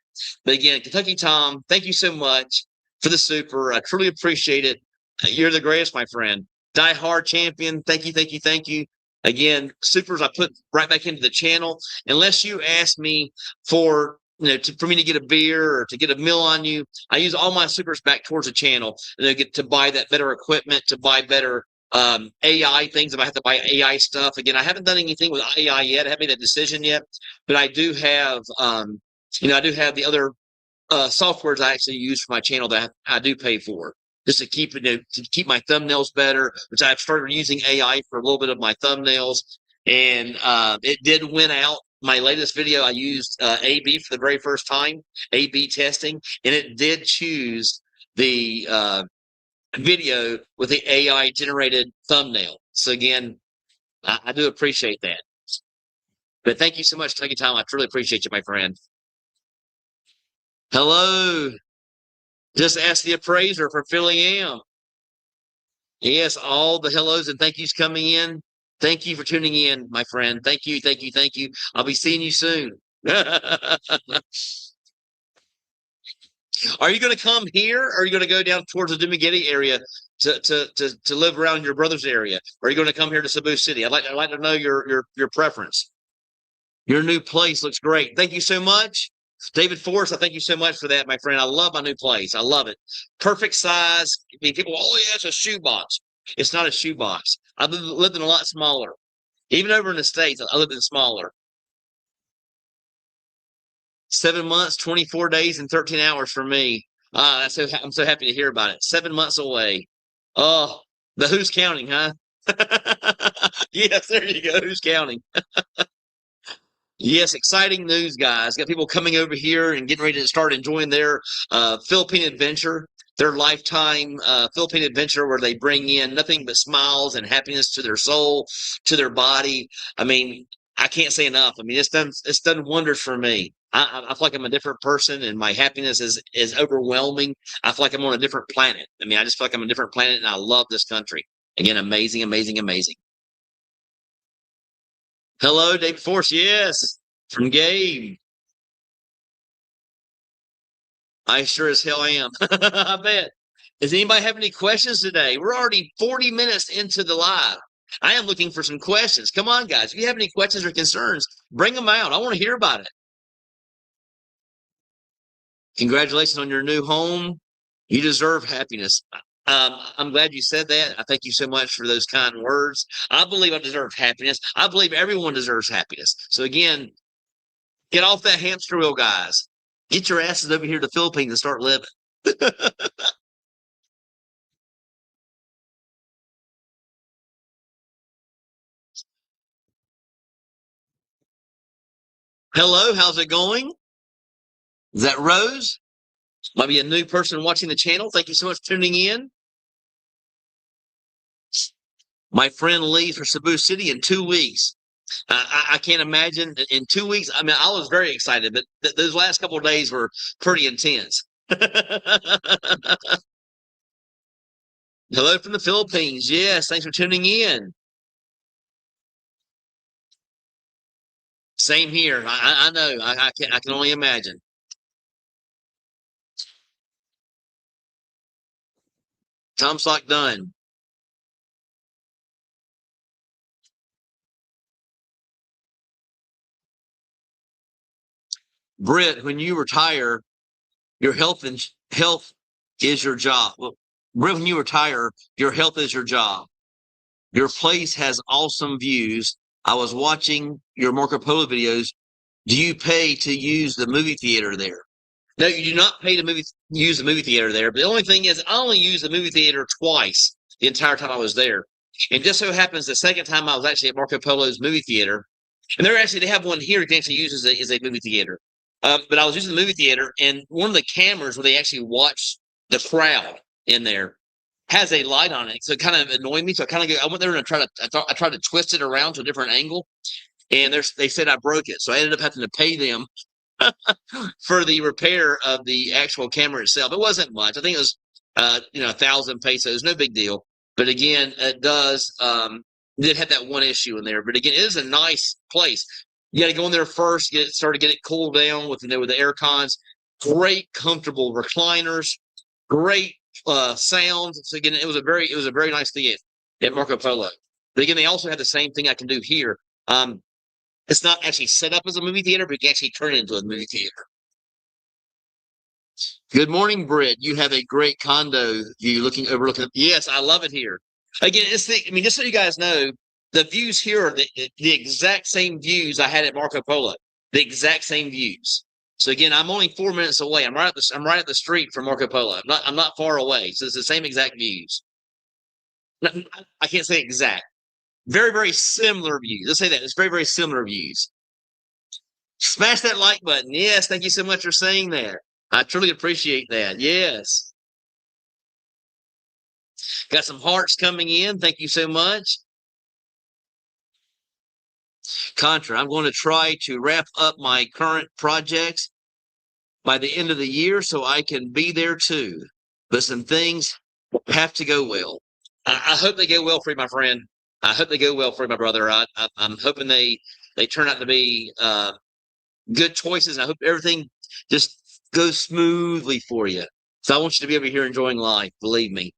But again, Kentucky Tom, thank you so much for the super. I truly appreciate it. You're the greatest, my friend. Die Hard Champion, thank you, thank you, thank you. Again, supers I put right back into the channel. Unless you ask me for for me to get a beer or to get a meal on you, I use all my supers back towards the channel and they get to buy that better equipment, to buy better AI things. If I have to buy AI stuff, again, I haven't done anything with AI yet. I haven't made that decision yet, but I do have I do have the other softwares I actually use for my channel that I do pay for, just to keep my thumbnails better, which I've started using AI for a little bit of my thumbnails, and it did win out. My latest video, I used AB for the very first time, AB testing, and it did choose the video with the AI generated thumbnail. So again, I do appreciate that. But thank you so much for taking time. I truly appreciate you, my friend. Hello. Just ask the appraiser for Philly Am. Yes, all the hellos and thank yous coming in. Thank you for tuning in, my friend. Thank you, thank you, thank you. I'll be seeing you soon. Are you going to come here, or are you going to go down towards the Dumaguete area to live around your brother's area? Or are you going to come here to Cebu City? I'd like to know your preference. Your new place looks great. Thank you so much. David Forrest, I thank you so much for that, my friend. I love my new place. I love it. Perfect size. I mean, people, oh, yeah, it's a shoebox. It's not a shoebox. I've lived in a lot smaller. Even over in the States, I lived in smaller. 7 months, 24 days, and 13 hours for me. I'm so happy to hear about it. 7 months away. Oh, the who's counting, huh? Yes, there you go. Who's counting? Yes, exciting news, guys. Got people coming over here and getting ready to start enjoying their Philippine adventure, their lifetime Philippine adventure where they bring in nothing but smiles and happiness to their soul, to their body. I mean, I can't say enough. I mean, it's done wonders for me. I feel like I'm a different person and my happiness is overwhelming. I feel like I'm on a different planet. I mean, I just feel like I'm on a different planet and I love this country. Again, amazing, amazing, amazing. Hello, David Force. Yes, from Gabe. I sure as hell am. I bet. Does anybody have any questions today? We're already 40 minutes into the live. I am looking for some questions. Come on, guys. If you have any questions or concerns, bring them out. I want to hear about it. Congratulations on your new home. You deserve happiness. I'm glad you said that. I thank you so much for those kind words. I believe I deserve happiness. I believe everyone deserves happiness. So, again, get off that hamster wheel, guys. Get your asses over here to the Philippines and start living. Hello, how's it going? Is that Rose? Might be a new person watching the channel. Thank you so much for tuning in. My friend leaves for Cebu City in 2 weeks. I can't imagine in 2 weeks. I mean, I was very excited, but those last couple of days were pretty intense. Hello from the Philippines. Yes, thanks for tuning in. Same here. I know. I can only imagine. Tom Sock done. Britt, when you retire, your health is your job. Well, Britt, when you retire, your health is your job. Your place has awesome views. I was watching your Marco Polo videos. Do you pay to use the movie theater there? No, you do not pay to use the movie theater there. But the only thing is, I only used the movie theater twice the entire time I was there. And just so happens the second time I was actually at Marco Polo's movie theater, and they have one here you can actually use as a movie theater. But I was using the movie theater, and one of the cameras where they actually watch the crowd in there has a light on it, so it kind of annoyed me. So I went there and I tried to twist it around to a different angle, and they said I broke it. So I ended up having to pay them for the repair of the actual camera itself. It wasn't much. I think it was 1,000 pesos. No big deal. But again, it did have that one issue in there. But again, it is a nice place. You got to go in there first, get it cooled down with with the air cons. Great, comfortable recliners. Great sound. So again, it was a very nice thing at Marco Polo. But again, they also have the same thing I can do here. It's not actually set up as a movie theater, but you can actually turn it into a movie theater. Good morning, Britt. You have a great condo view overlooking. Yes, I love it here. Again, just so you guys know, the views here are the exact same views I had at Marco Polo. The exact same views. So again, I'm only 4 minutes away. I'm right at the street from Marco Polo. I'm not far away. So it's the same exact views. I can't say exact. Very, very similar views. Let's say that. It's very, very similar views. Smash that like button. Yes, thank you so much for saying that. I truly appreciate that. Yes. Got some hearts coming in. Thank you so much. Contra, I'm going to try to wrap up my current projects by the end of the year so I can be there too. But some things have to go well. I hope they go well for you, my friend. I hope they go well for you, my brother. I'm hoping they turn out to be good choices. And I hope everything just goes smoothly for you. So I want you to be over here enjoying life. Believe me.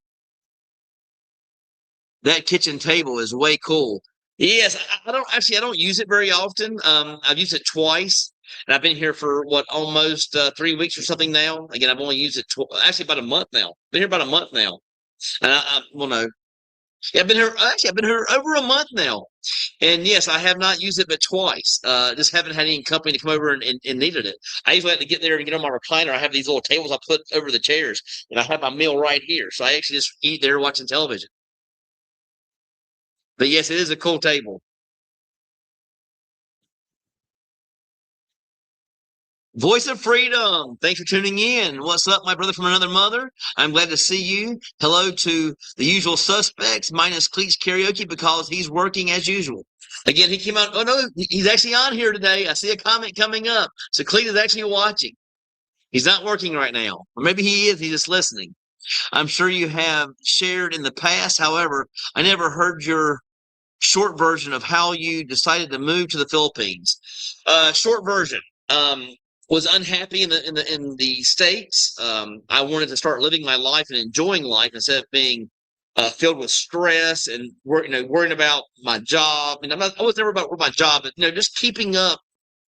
That kitchen table is way cool. Yes, I don't use it very often. I've used it twice, and I've been here for almost 3 weeks or something now. Again, I've only used it actually about a month now. Been here about a month now, and well, no, Yeah, I've been here. Actually, I've been here over a month now, and yes, I have not used it but twice. Just haven't had any company to come over and needed it. I usually have to get there and get on my recliner. I have these little tables I put over the chairs, and I have my meal right here. So I actually just eat there watching television. But yes, it is a cool table. Voice of Freedom. Thanks for tuning in. What's up, my brother from another mother? I'm glad to see you. Hello to the usual suspects, minus Cleats Karaoke because he's working as usual. Again, he came out. Oh no, he's actually on here today. I see a comment coming up. So Cleat is actually watching. He's not working right now. Or maybe he is. He's just listening. I'm sure you have shared in the past. However, I never heard your short version of how you decided to move to the Philippines. Short version. Was unhappy in the States. I wanted to start living my life and enjoying life instead of being filled with stress and worrying about my job. And I was never about my job, but just keeping up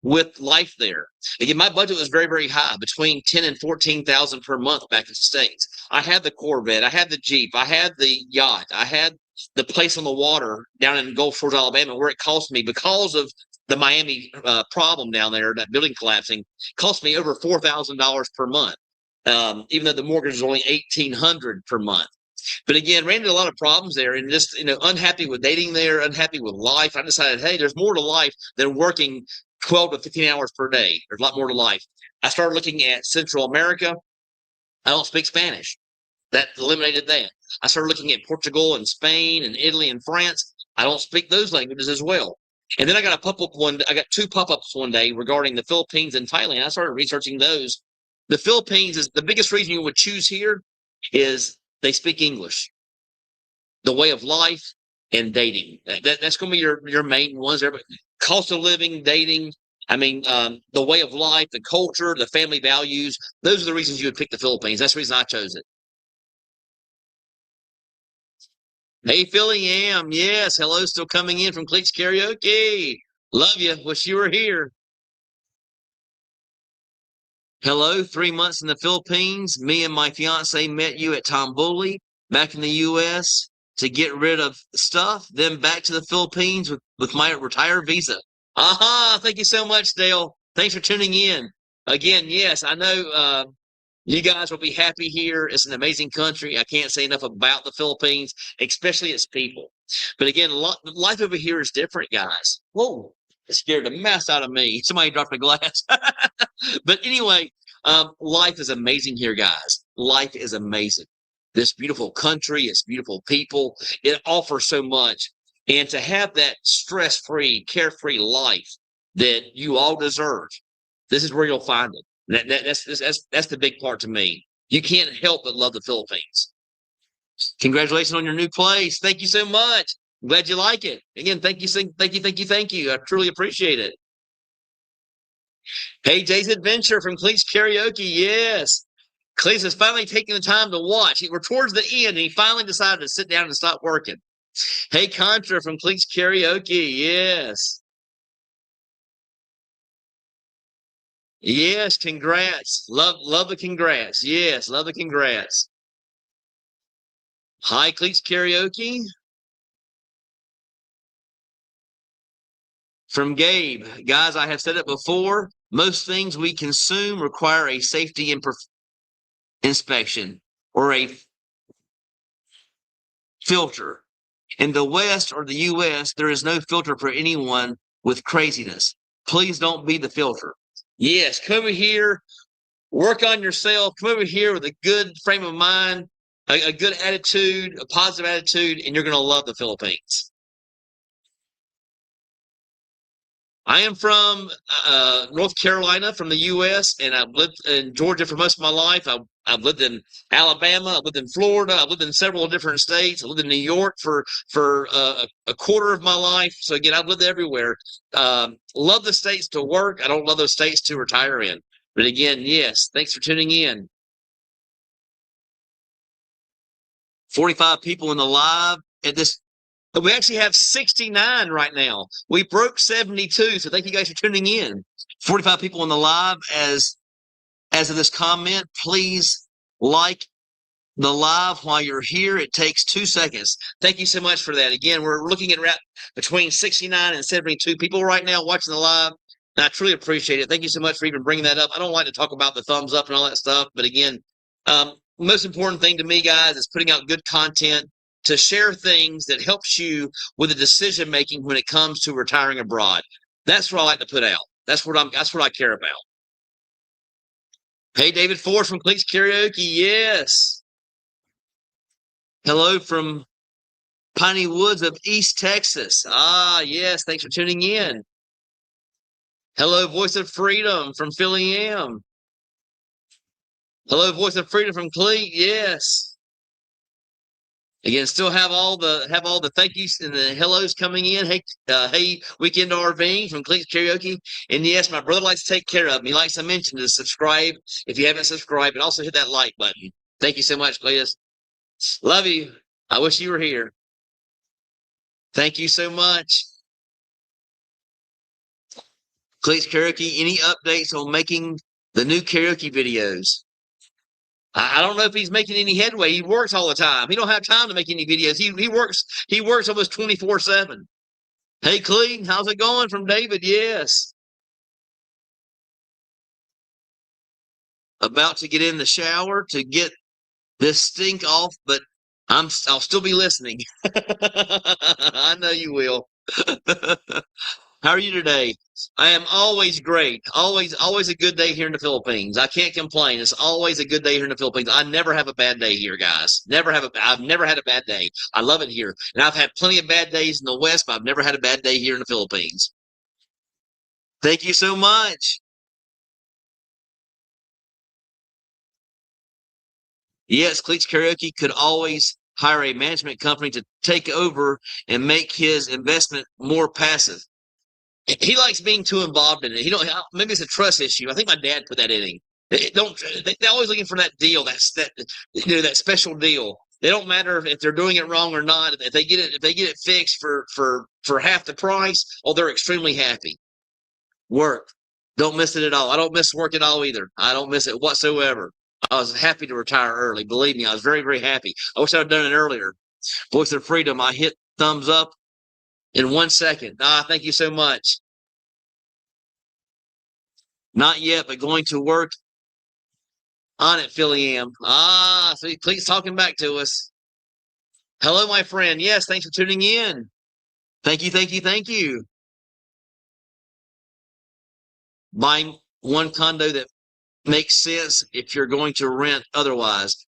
with life there. Again, my budget was very, very high, between 10 and 14,000 per month back in the States. I had the Corvette, I had the Jeep, I had the yacht, I had the place on the water down in Gulf Shores, Alabama, where it cost me, because of the Miami problem down there, that building collapsing, cost me over $4,000 per month. Even though the mortgage was only $1,800 per month. But again, ran into a lot of problems there, and just unhappy with dating there, unhappy with life. I decided, hey, there's more to life than working 12 to 15 hours per day. There's a lot more to life. I started looking at Central America. I don't speak Spanish. That eliminated that. I started looking at Portugal and Spain and Italy and France. I don't speak those languages as well. And then I got I got two pop-ups one day regarding the Philippines and Thailand. I started researching those. The Philippines is the biggest reason you would choose here is they speak English. The way of life and dating. That's going to be your main ones there. But cost of living, dating, I mean, the way of life, the culture, the family values. Those are the reasons you would pick the Philippines. That's the reason I chose it. Hey, Philly Am. Yes. Hello. Still coming in from Cleats Karaoke. Love you. Wish you were here. Hello. 3 months in the Philippines. Me and my fiance met you at Tambuli back in the U.S. to get rid of stuff, then back to the Philippines with my retired visa. Aha. Thank you so much, Dale. Thanks for tuning in. Again, yes, I know you guys will be happy here. It's an amazing country. I can't say enough about the Philippines, especially its people. But again, life over here is different, guys. Whoa, it scared the mess out of me. Somebody dropped a glass. But anyway, life is amazing here, guys. Life is amazing. This beautiful country, its beautiful people, it offers so much. And to have that stress-free, carefree life that you all deserve, this is where you'll find it. That's the big part to me. You can't help but love the Philippines. Congratulations on your new place. Thank you so much. I'm glad you like it. Again, thank you, thank you. I truly appreciate it. Hey, Jay's Adventure from Cleats Karaoke. Yes. Cleats is finally taking the time to watch. We're towards the end, and he finally decided to sit down and stop working. Hey, Contra from Cleats Karaoke. Yes. Yes, congrats. Love the congrats. Yes, love the congrats. Hi, Cleats Karaoke. From Gabe. Guys, I have said it before. Most things we consume require a safety inspection or a filter. In the West or the U.S., there is no filter for anyone with craziness. Please don't be the filter. Yes, come over here, work on yourself. Come over here with a good frame of mind, a good attitude, a positive attitude, and you're going to love the Philippines. I am from North Carolina, from the U.S., and I've lived in Georgia for most of my life. I've lived in Alabama. I've lived in Florida. I've lived in several different states. I lived in New York for a quarter of my life. So again, I've lived everywhere. Love the states to work. I don't love those states to retire in. But again, yes, thanks for tuning in. 45 people in the live at this. We actually have 69 right now. We broke 72, so thank you guys for tuning in. 45 people in the live. As of this comment, please like the live while you're here. It takes 2 seconds. Thank you so much for that. Again, we're looking at between 69 and 72 people right now watching the live. And I truly appreciate it. Thank you so much for even bringing that up. I don't like to talk about the thumbs up and all that stuff, but again, most important thing to me, guys, is putting out good content to share things that helps you with the decision making when it comes to retiring abroad. That's what I like to put out. That's what I care about. Hey, David Ford from Cleats Karaoke. Yes. Hello from Piney Woods of East Texas. Ah, yes. Thanks for tuning in. Hello, Voice of Freedom from Philly AM. Hello, Voice of Freedom from Cleat. Yes. Again, still have all the thank yous and the hellos coming in. Hey, Weekend RV from Cleats Karaoke. And yes, my brother likes to take care of me. He likes to mention to subscribe if you haven't subscribed, and also hit that like button. Thank you so much, Cletus. Love you. I wish you were here. Thank you so much. Cleats Karaoke, any updates on making the new karaoke videos? I don't know if he's making any headway. He works all the time. He don't have time to make any videos. He works almost 24/7. Hey, Clean, how's it going from David? Yes. About to get in the shower to get this stink off, but I'll still be listening. I know you will. How are you today? I am always great. Always a good day here in the Philippines. I can't complain. It's always a good day here in the Philippines. I never have a bad day here, guys. I've never had a bad day. I love it here. And I've had plenty of bad days in the West, but I've never had a bad day here in the Philippines. Thank you so much. Yes, Cleats Karaoke could always hire a management company to take over and make his investment more passive. He likes being too involved in it. He don't. Maybe it's a trust issue. I think my dad put that in him. They're always looking for that deal. That special deal. They don't matter if they're doing it wrong or not. If they get it fixed for half the price, oh, they're extremely happy. Work. Don't miss it at all. I don't miss work at all either. I don't miss it whatsoever. I was happy to retire early. Believe me, I was very, very happy. I wish I had done it earlier. Voice of Freedom. I hit thumbs up in 1 second. Thank you so much. Not yet, but going to work on it, Philly Am. So please talking back to us. Hello, my friend. Yes, thanks for tuning in. Thank you, thank you, thank you. Buying one condo that makes sense if you're going to rent otherwise.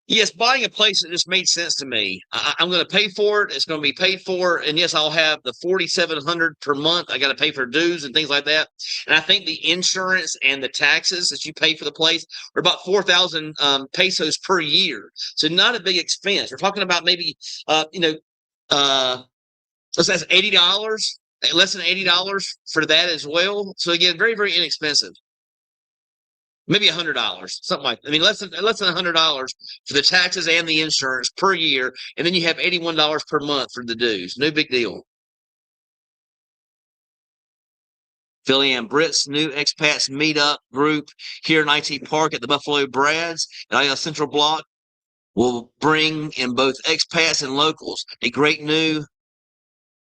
Yes, buying a place that just made sense to me. I'm going to pay for it. It's going to be paid for, and yes, I'll have the $4,700 per month. I got to pay for dues and things like that. And I think the insurance and the taxes that you pay for the place are about 4,000 pesos per year. So not a big expense. We're talking about maybe let's say $80, less than $80 for that as well. So again, very, very inexpensive. Maybe $100, something like that. I mean, less than $100 for the taxes and the insurance per year, and then you have $81 per month for the dues. No big deal. Philly and Britt's new expats meetup group here in IT Park at the Buffalo Brads at Central Block will bring in both expats and locals a great new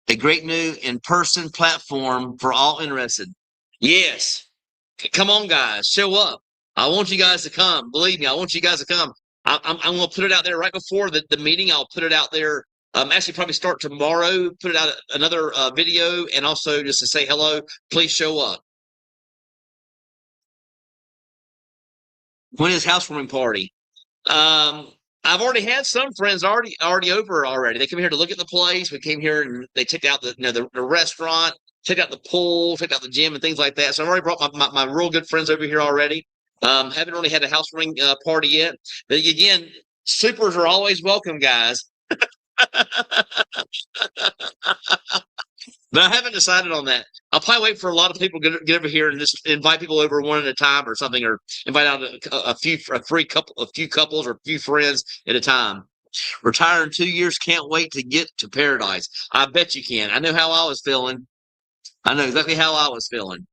in-person platform for all interested. Yes, come on, guys, show up. I want you guys to come. Believe me, I want you guys to come. I'm going to put it out there right before the meeting. I'll put it out there. Actually, probably start tomorrow. Put it out another video, and also just to say hello. Please show up. When is housewarming party? I've already had some friends already over already. They came here to look at the place. We came here and they checked out the restaurant, checked out the pool, checked out the gym, and things like that. So I've already brought my real good friends over here already. Haven't really had a housewarming party yet, but again, supers are always welcome, guys. But I haven't decided on that. I'll probably wait for a lot of people to get over here and just invite people over one at a time or something, or invite out a few couples or a few friends at a time. Retire in 2 years. Can't wait to get to paradise. I bet you can. I know how I was feeling. I know exactly how I was feeling.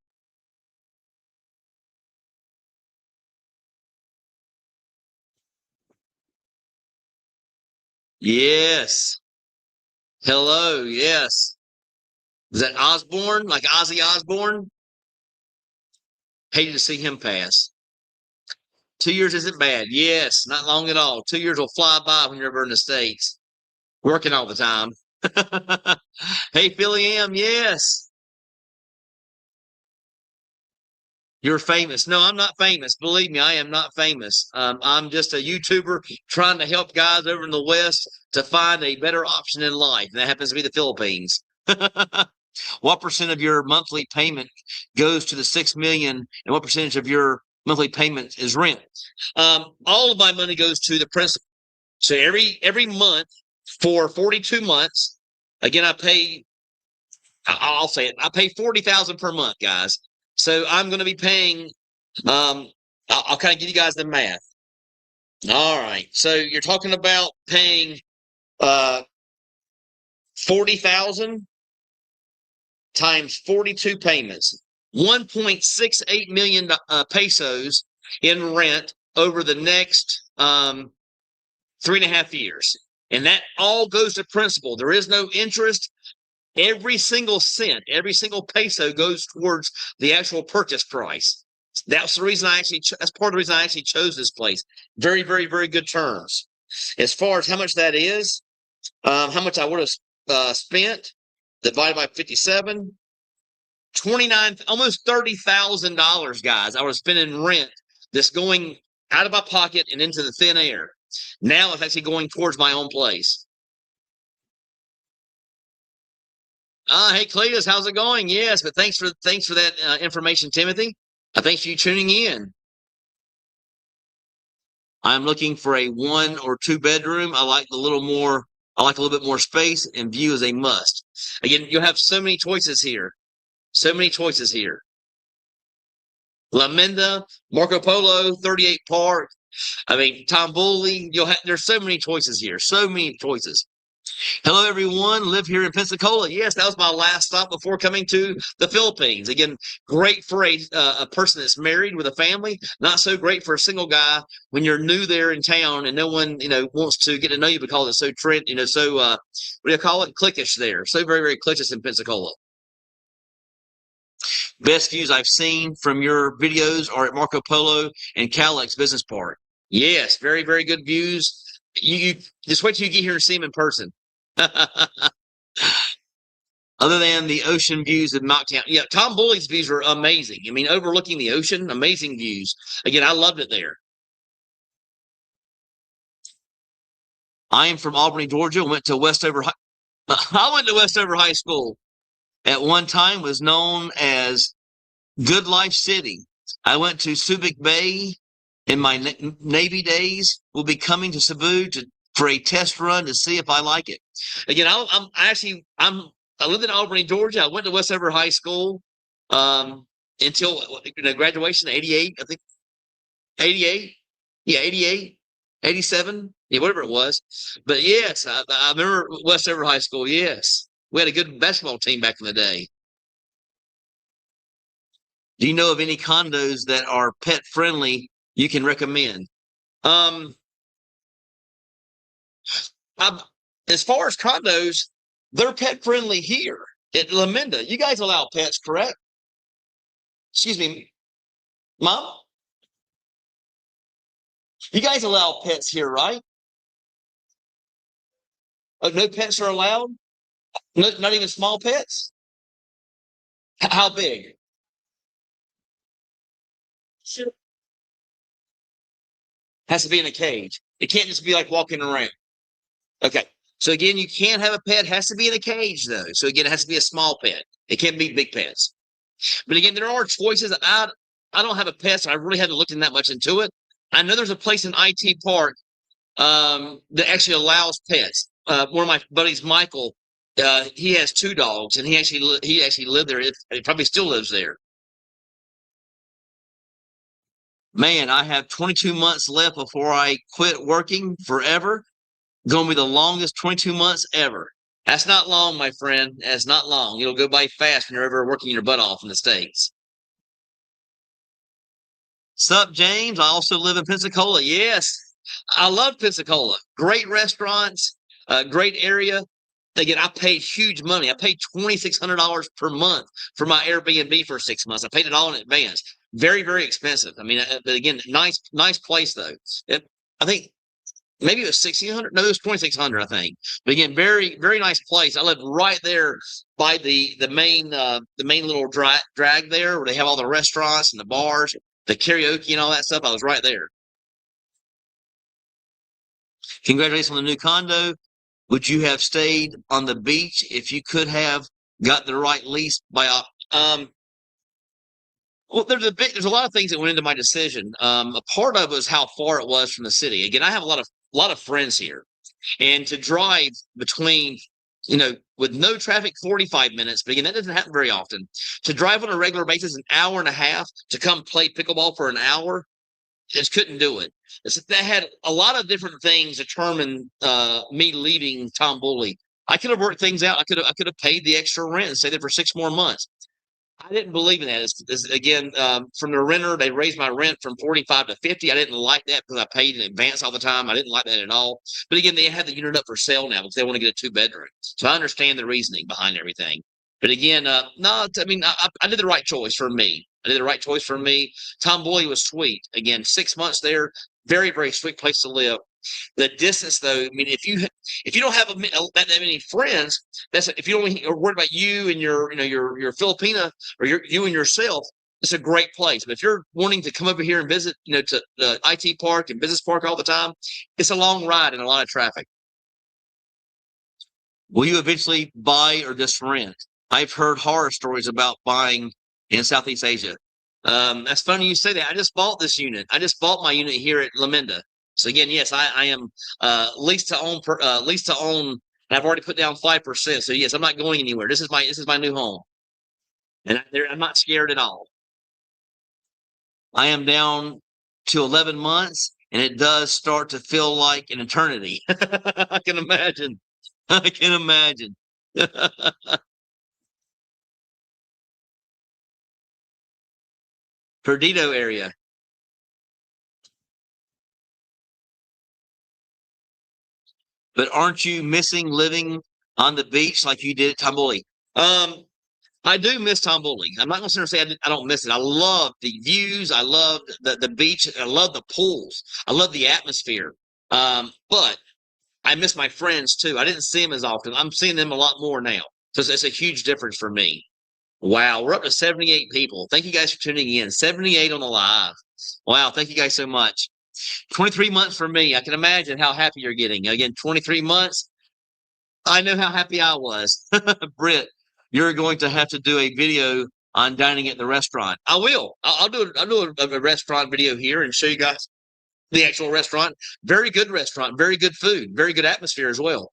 Yes. Hello. Yes. Is that Osborne? Like Ozzy Osbourne? Hated to see him pass. 2 years isn't bad. Yes, not long at all. 2 years will fly by when you're over in the States, working all the time. Hey, Philly M, yes. You're famous. No, I'm not famous. Believe me, I am not famous. I'm just a YouTuber trying to help guys over in the West to find a better option in life. And that happens to be the Philippines. What percent of your monthly payment goes to the 6 million, and what percentage of your monthly payment is rent? All of my money goes to the principal. So every month for 42 months, again, I'll say it, I pay 40,000 per month, guys. So I'm going to be paying. I'll kind of give you guys the math. All right. So you're talking about paying 40,000 times 42 payments, 1.68 million pesos in rent over the next 3.5 years. And that all goes to principal. There is no interest. Every single cent, every single peso goes towards the actual purchase price. That's the reason that's part of the reason I actually chose this place. Very, very, very good terms. As far as how much that is, how much I would have spent, divided by 57, 29, almost $30,000, guys. I was spending rent that's going out of my pocket and into the thin air. Now it's actually going towards my own place. Hey, Cletus, how's it going? Yes, but thanks for that information, Timothy. Thanks for you tuning in. I'm looking for a 1 or 2 bedroom. I like a little bit more space, and view is a must. Again, you'll have so many choices here. So many choices here. La Minda, Marco Polo, 38 Park. I mean, Tom Bully. There's so many choices here. So many choices. Hello, everyone. Live here in Pensacola. Yes, that was my last stop before coming to the Philippines. Again, great for a person that's married with a family. Not so great for a single guy when you're new there in town and no one wants to get to know you because it's so what do you call it? Cliquish there. So very, very cliquish in Pensacola. Best views I've seen from your videos are at Marco Polo and Calex Business Park. Yes, very, very good views. You just wait till you get here and see them in person. Other than the ocean views of Knocktown. Yeah, Tom Bully's views were amazing. I mean, overlooking the ocean, amazing views. Again, I loved it there. I am from Albany, Georgia. Went to Westover High. I went to Westover High School. At one time was known as Good Life City. I went to Subic Bay in my Navy days. Will be coming to Cebu for a test run to see if I like it. Again, I lived in Albany, Georgia. I went to Westover High School until graduation, 88, I think. 88? Yeah, 88, 87, yeah, whatever it was. But yes, I remember Westover High School, yes. We had a good basketball team back in the day. Do you know of any condos that are pet friendly you can recommend? As far as condos, they're pet friendly here at La Minda. You guys allow pets, correct? Excuse me, Mom? You guys allow pets here, right? Oh, no pets are allowed? No, not even small pets? How big? Sure. Has to be in a cage. It can't just be like walking around. Okay. So again, you can't have a pet. It has to be in a cage, though. So again, it has to be a small pet. It can't be big pets. But again, there are choices. I don't have a pet, so I really haven't looked in that much into it. I know there's a place in IT Park that actually allows pets. One of my buddies, Michael, he has 2 dogs, and he actually lived there. He probably still lives there. Man, I have 22 months left before I quit working forever. Going to be the longest 22 months ever. That's not long, my friend. That's not long. It'll go by fast when you're ever working your butt off in the States. Sup, James? I also live in Pensacola. Yes, I love Pensacola. Great restaurants. Great area. Again, I paid huge money. I paid $2,600 per month for my Airbnb for 6 months. I paid it all in advance. Very, very expensive. I mean, but again, nice place though. I think maybe it was 1,600. No, it was 2,600, I think. But again, very, very nice place. I lived right there by the main little drag there, where they have all the restaurants and the bars, the karaoke and all that stuff. I was right there. Congratulations on the new condo. Would you have stayed on the beach if you could have got the right lease by? Well, there's a lot of things that went into my decision. A part of it was how far it was from the city. Again, I have a lot of friends here, and to drive between, with no traffic, 45 minutes. But again, that doesn't happen very often. To drive on a regular basis, an hour and a half to come play pickleball for an hour, just couldn't do it. That had a lot of different things determine me leaving Tom Bully. I could have worked things out. I could have paid the extra rent and stayed there for 6 more months. I didn't believe in that. Again, from the renter, they raised my rent from 45 to 50. I didn't like that because I paid in advance all the time. I didn't like that at all. But again, they have the unit up for sale now because they want to get a two-bedroom. So I understand the reasoning behind everything. But again, no, I mean, I did the right choice for me. I did the right choice for me. Tom Bully was sweet. Again, 6 months there, very, very sweet place to live. The distance, though, I mean, if you don't have that many friends, if you only are worried about you and your Filipina, or you and yourself, it's a great place. But if you're wanting to come over here and visit, to the IT Park and Business Park all the time, it's a long ride and a lot of traffic. Will you eventually buy or just rent? I've heard horror stories about buying in Southeast Asia. That's funny you say that. I just bought this unit. I just bought my unit here at La Minda. So again, yes, I am lease to own. Lease to own. And I've already put down 5%. So yes, I'm not going anywhere. This is my new home, and I'm not scared at all. I am down to 11 months, and it does start to feel like an eternity. I can imagine. I can imagine. Perdido area. But aren't you missing living on the beach like you did at Tamboli? Um, I do miss Tamboli. I'm not going to say I don't miss it. I love the views. I love the beach. I love the pools. I love the atmosphere. But I miss my friends too. I didn't see them as often. I'm seeing them a lot more now. So it's a huge difference for me. Wow, we're up to 78 people. Thank you guys for tuning in. 78 on the live. Wow, thank you guys so much. 23 months for me. I can imagine how happy you're getting. Again, 23 months. I know how happy I was. Britt, you're going to have to do a video on dining at the restaurant. I will. I'll do a restaurant video here and show you guys the actual restaurant. Very good restaurant. Very good food. Very good atmosphere as well.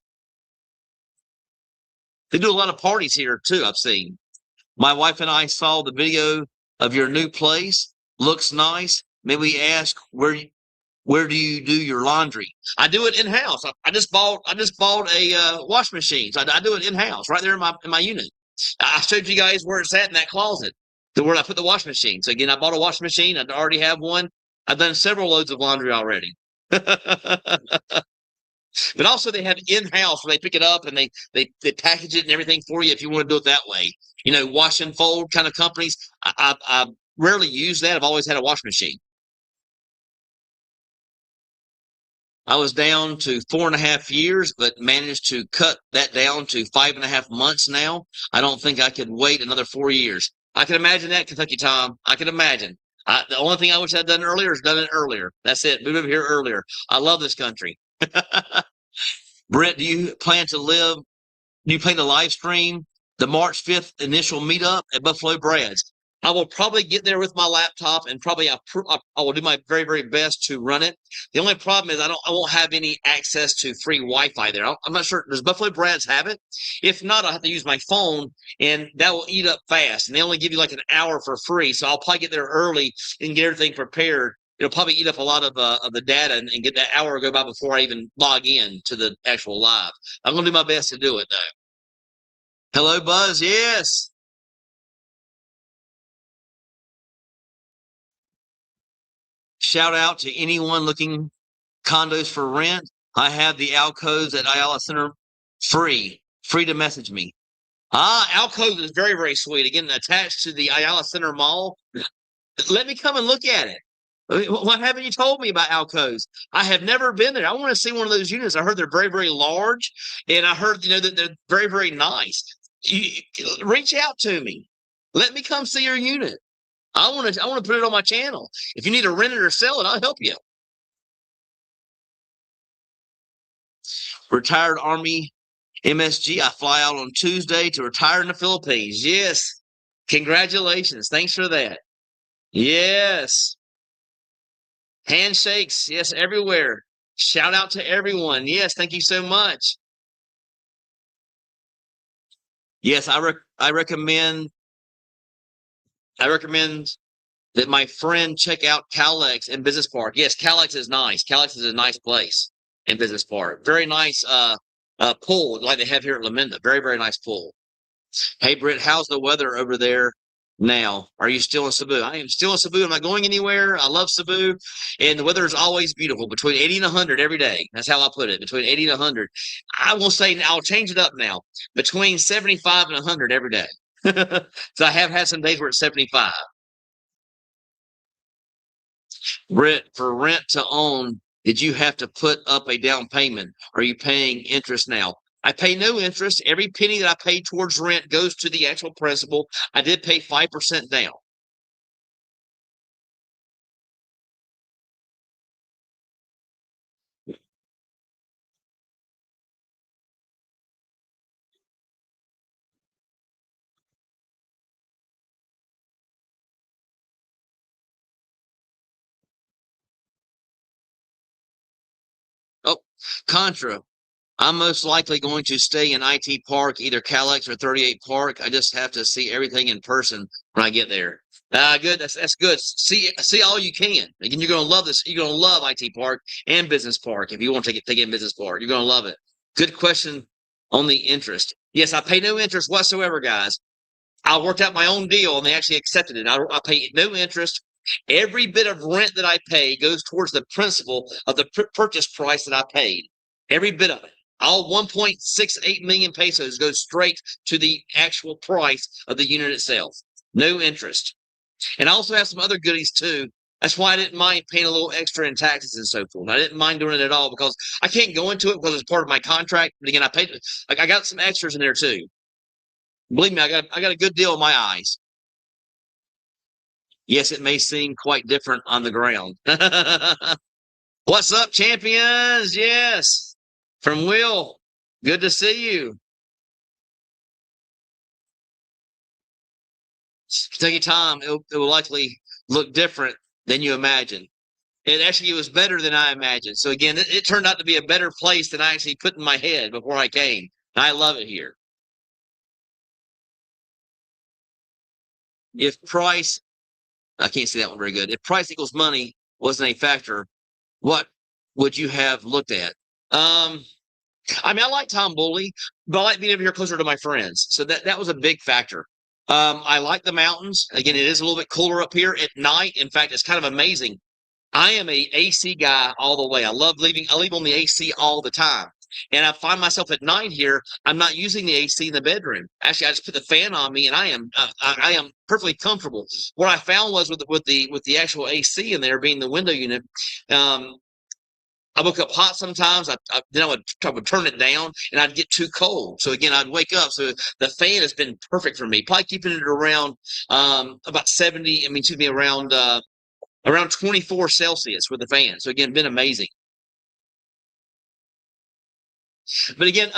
They do a lot of parties here too, I've seen. My wife and I saw the video of your new place. Looks nice. May we ask where do you do your laundry? I do it in house. I just bought a wash machine. So I do it in house, right there in my unit. I showed you guys where it's at in that closet, where I put the wash machine. So again, I bought a wash machine. I already have one. I've done several loads of laundry already. But also they have in-house where they pick it up and they package it and everything for you if you want to do it that way. Wash and fold kind of companies. I rarely use that. I've always had a wash machine. I was down to 4.5 years, but managed to cut that down to 5.5 months now. I don't think I could wait another 4 years. I can imagine that, Kentucky Tom. I can imagine. The only thing I wish I'd done earlier is done it earlier. That's it. Move over here earlier. I love this country. Brent, do you plan to live stream the March 5th initial meetup at Buffalo Brad's? I will probably get there with my laptop and probably I will do my very, very best to run it. The only problem is I won't have any access to free Wi-Fi there. I'm not sure. Does Buffalo Brad's have it? If not, I'll have to use my phone, and that will eat up fast. And they only give you like an hour for free, so I'll probably get there early and get everything prepared. It'll probably eat up a lot of the data and get that hour go by before I even log in to the actual live. I'm gonna do my best to do it though. Hello, Buzz. Yes. Shout out to anyone looking condos for rent. I have the Alcoves at Ayala Center free to message me. Alcoves is very, very sweet. Again, attached to the Ayala Center Mall. Let me come and look at it. What haven't you told me about Alcoves? I have never been there. I want to see one of those units. I heard they're very, very large, and I heard that they're very, very nice. Reach out to me. Let me come see your unit. I want to put it on my channel. If you need to rent it or sell it, I'll help you. Retired Army MSG. I fly out on Tuesday to retire in the Philippines. Yes. Congratulations. Thanks for that. Yes. Handshakes. Yes, everywhere. Shout out to everyone. Yes, thank you so much. Yes, I recommend that my friend check out Calex in Business Park. Yes, Calex is nice. Calex is a nice place in Business Park. Very nice pool like they have here at La Minda. Very, very nice pool. Hey, Britt, how's the weather over there now? Are you still in Cebu? I am still in Cebu. I'm not going anywhere. I love Cebu. And the weather is always beautiful, between 80 and 100 every day. That's how I put it, between 80 and 100. I will say, I'll change it up now, between 75 and 100 every day. So I have had some days where it's 75. Britt, for rent to own, did you have to put up a down payment? Are you paying interest now? I pay no interest. Every penny that I pay towards rent goes to the actual principal. I did pay 5% down. Oh, Contra. I'm most likely going to stay in IT Park, either Calex or 38 Park. I just have to see everything in person when I get there. Good. That's good. See all you can. Again, you're gonna love this. You're gonna love IT Park and Business Park if you want to take in Business Park. You're gonna love it. Good question on the interest. Yes, I pay no interest whatsoever, guys. I worked out my own deal and they actually accepted it. I pay no interest. Every bit of rent that I pay goes towards the principal of the purchase price that I paid. Every bit of it. All 1.68 million pesos goes straight to the actual price of the unit itself. No interest. And I also have some other goodies too. That's why I didn't mind paying a little extra in taxes and so forth. I didn't mind doing it at all because I can't go into it because it's part of my contract. But again, I got some extras in there too. Believe me, I got a good deal in my eyes. Yes, it may seem quite different on the ground. What's up, champions? Yes. From Will. Good to see you. Take your time. It will likely look different than you imagine. It was better than I imagined. So again, it turned out to be a better place than I actually put in my head before I came. And I love it here. If price, I can't see that one very good. If price equals money wasn't a factor, what would you have looked at? I mean, I like Tom Bully, but I like being over here closer to my friends. So that was a big factor. I like the mountains. Again, it is a little bit cooler up here at night. In fact, it's kind of amazing. I am a AC guy all the way. I leave on the AC all the time. And I find myself at night here, I'm not using the AC in the bedroom. Actually, I just put the fan on me and I am perfectly comfortable. What I found was with the actual AC in there being the window unit, I woke up hot sometimes. Then I would turn it down, and I'd get too cold. So again, I'd wake up. So the fan has been perfect for me. Probably keeping it around about 70. I mean, excuse me, around 24 Celsius with the fan. So again, been amazing. But again,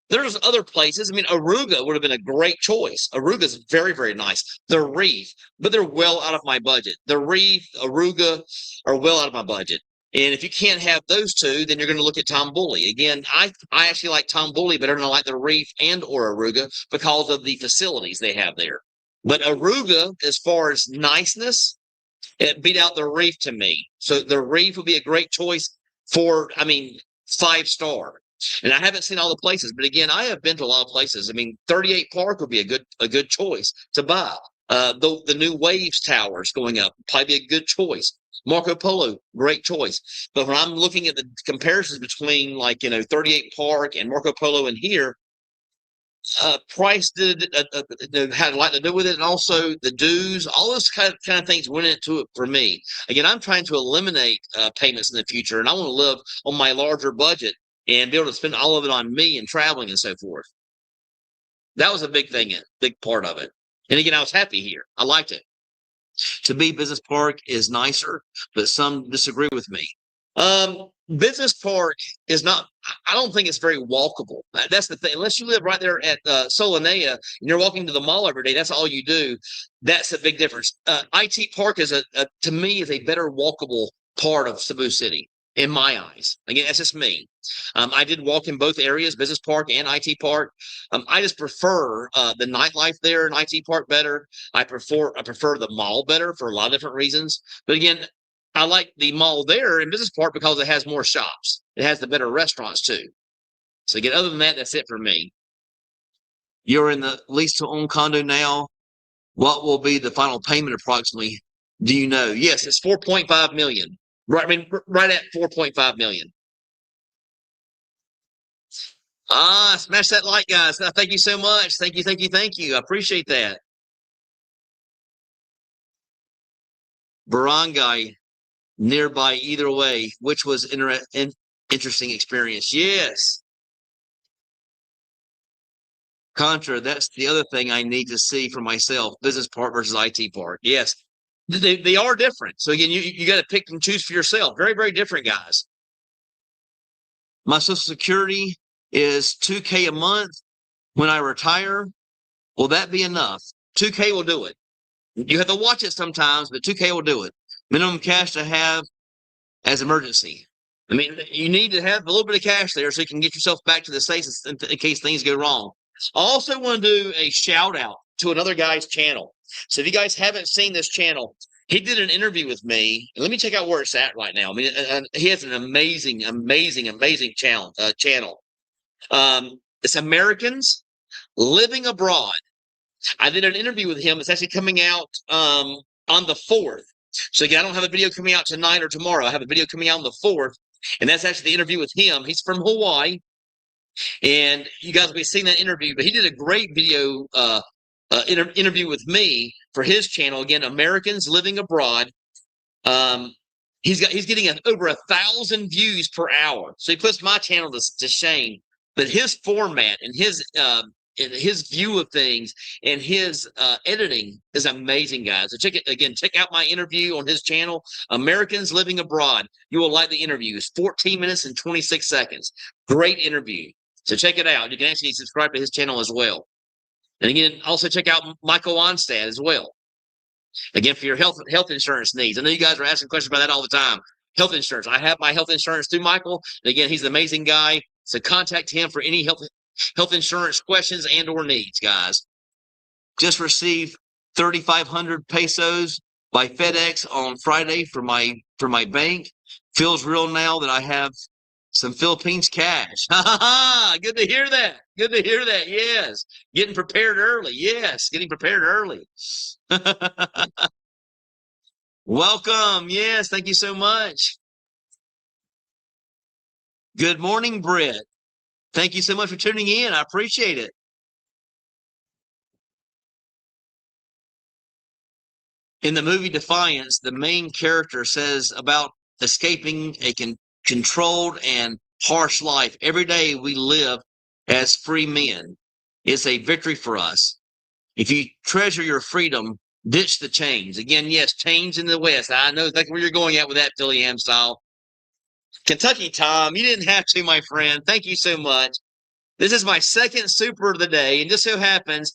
there's other places. I mean, Aruga would have been a great choice. Aruga is very, very nice. The Reef, but they're well out of my budget. The Reef, Aruga are well out of my budget. And if you can't have those two, then you're going to look at Tom Bully. Again, I actually like Tom Bully better than I like the Reef and or Aruga because of the facilities they have there. But Aruga, as far as niceness, it beat out the Reef to me. So the Reef would be a great choice for, I mean, 5-star. And I haven't seen all the places, but again, I have been to a lot of places. I mean, 38 Park would be a good choice to buy. The new Waves towers going up, probably be a good choice. Marco Polo, great choice. But when I'm looking at the comparisons between 38 Park and Marco Polo in here, price had a lot to do with it, and also the dues, all those kind of things went into it for me. Again, I'm trying to eliminate payments in the future, and I want to live on my larger budget and be able to spend all of it on me and traveling and so forth. That was a big thing, big part of it. And again, I was happy here. I liked it. To me, Business Park is nicer, but some disagree with me. Business Park is not, I don't think it's very walkable. That's the thing. Unless you live right there at Solanea and you're walking to the mall every day, that's all you do. That's a big difference. IT Park is to me, is a better walkable part of Cebu City in my eyes. Again, that's just me. I did walk in both areas, Business Park and IT Park. I just prefer the nightlife there in IT Park better. I prefer the mall better for a lot of different reasons. But again, I like the mall there in Business Park because it has more shops. It has the better restaurants too. So again, other than that, that's it for me. You're in the lease to own condo now. What will be the final payment approximately? Do you know? Yes, it's 4.5 million. Right, I mean, right at 4.5 million. Smash that like, guys. Thank you so much. Thank you, thank you, thank you. I appreciate that. Barangay nearby either way, which was interesting experience. Yes. Contra, that's the other thing I need to see for myself. Business Park versus IT Park. Yes. They are different. So again, you got to pick and choose for yourself. Very, very different, guys. My Social Security is $2K a month. When I retire, will that be enough? 2K will do it. You have to watch it sometimes, but 2K will do it. Minimum cash to have as emergency. I mean, you need to have a little bit of cash there so you can get yourself back to the States in case things go wrong. I also want to do a shout out to another guy's channel. So if you guys haven't seen this channel, he did an interview with me. Let me check out where it's at right now. I mean, he has an amazing channel. It's Americans Living Abroad. I did an interview with him. It's actually coming out on the 4th. So again, I don't have a video coming out tonight or tomorrow. I have a video coming out on the 4th, and that's actually the interview with him. He's from Hawaii, and you guys will be seeing that interview. But he did a great video interview with me for his channel. Again, Americans Living Abroad. He's getting over 1,000 views per hour. So he puts my channel to shame. But his format and his view of things and his editing is amazing, guys. So check out my interview on his channel, Americans Living Abroad. You will like the interview. It's 14 minutes and 26 seconds. Great interview. So check it out. You can actually subscribe to his channel as well. And again, also check out Michael Onstad as well. Again, for your health insurance needs. I know you guys are asking questions about that all the time. Health insurance. I have my health insurance through Michael. And again, he's an amazing guy. So contact him for any health insurance questions and or needs, guys. Just received 3,500 pesos by FedEx on Friday for my bank. Feels real now that I have some Philippines cash. Good to hear that. Good to hear that. Yes. Getting prepared early. Yes. Getting prepared early. Welcome. Yes. Thank you so much. Good morning, Brett. Thank you so much for tuning in. I appreciate it. In the movie Defiance, the main character says about escaping a controlled and harsh life. Every day we live as free men. It's a victory for us. If you treasure your freedom, ditch the chains. Again, yes, chains in the West. I know exactly where you're going at with that, Billy Ham style. Kentucky Tom, you didn't have to, my friend. Thank you so much. This is my second super of the day, and just so happens,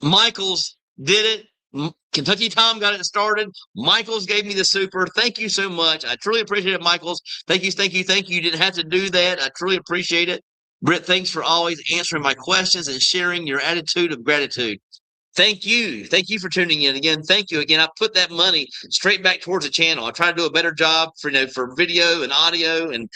Michaels did it. Kentucky Tom got it started. Michaels gave me the super. Thank you so much. I truly appreciate it, Michaels. Thank you, thank you, thank you. You didn't have to do that. I truly appreciate it. Britt, thanks for always answering my questions and sharing your attitude of gratitude. Thank you. Thank you for tuning in again. Thank you again. I put that money straight back towards the channel. I try to do a better job for for video and audio and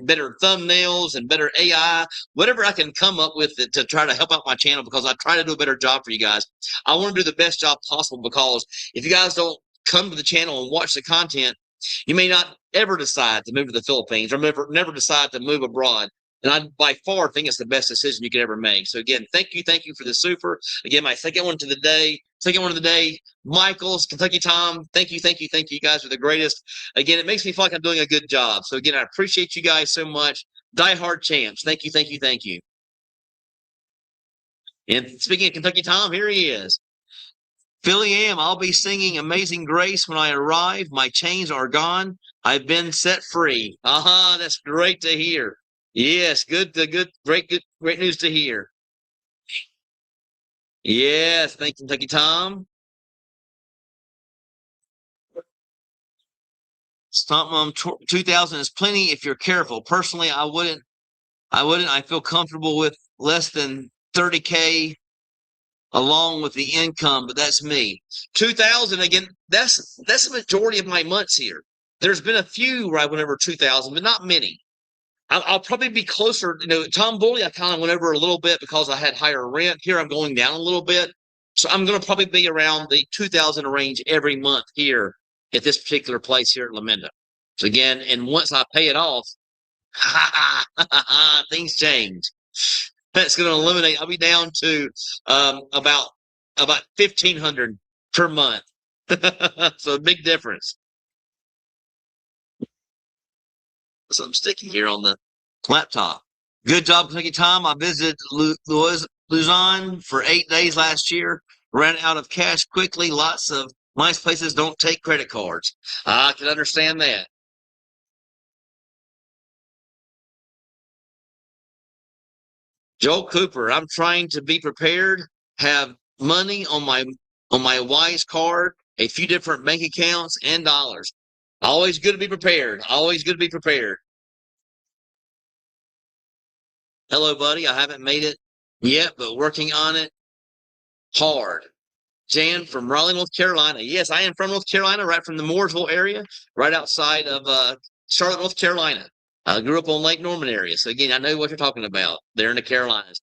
better thumbnails and better AI, whatever I can come up with to try to help out my channel, because I try to do a better job for you guys. I want to do the best job possible, because if you guys don't come to the channel and watch the content, you may not ever decide to move to the Philippines, or never decide to move abroad. And I by far think it's the best decision you could ever make. So again, thank you for the super. Again, my second one of the day, Michael's Kentucky Tom. Thank you. You guys are the greatest. Again, it makes me feel like I'm doing a good job. So again, I appreciate you guys so much. Die Hard Champs. Thank you. And speaking of Kentucky Tom, here he is. Philly AM, I'll be singing Amazing Grace when I arrive. My chains are gone. I've been set free. Aha, that's great to hear. Yes, great news to hear. Yes, thank you, Kentucky Tom. Stomp Mom 2000 is plenty if you're careful. Personally, I wouldn't. I feel comfortable with less than 30K along with the income, but that's me. 2000 again. That's the majority of my months here. There's been a few where I went over 2000, but not many. I'll probably be closer. Tom Bully, I kind of went over a little bit because I had higher rent. Here, I'm going down a little bit. So I'm going to probably be around the 2000 range every month here at this particular place here at La Menda. So again, and once I pay it off, things change. That's going to eliminate. I'll be down to about 1,500 per month. So a big difference. So I'm sticking here on the laptop. Good job, Kentucky Tom. I visited Luzon for 8 days last year. Ran out of cash quickly. Lots of nice places don't take credit cards. I can understand that. Joel Cooper, I'm trying to be prepared. Have money on my Wise card, a few different bank accounts, and dollars. Always good to be prepared. Always good to be prepared. Hello, buddy. I haven't made it yet, but working on it hard. Jan from Raleigh, North Carolina. Yes, I am from North Carolina, right from the Mooresville area, right outside of Charlotte, North Carolina. I grew up on Lake Norman area. So again, I know what you're talking about there in the Carolinas.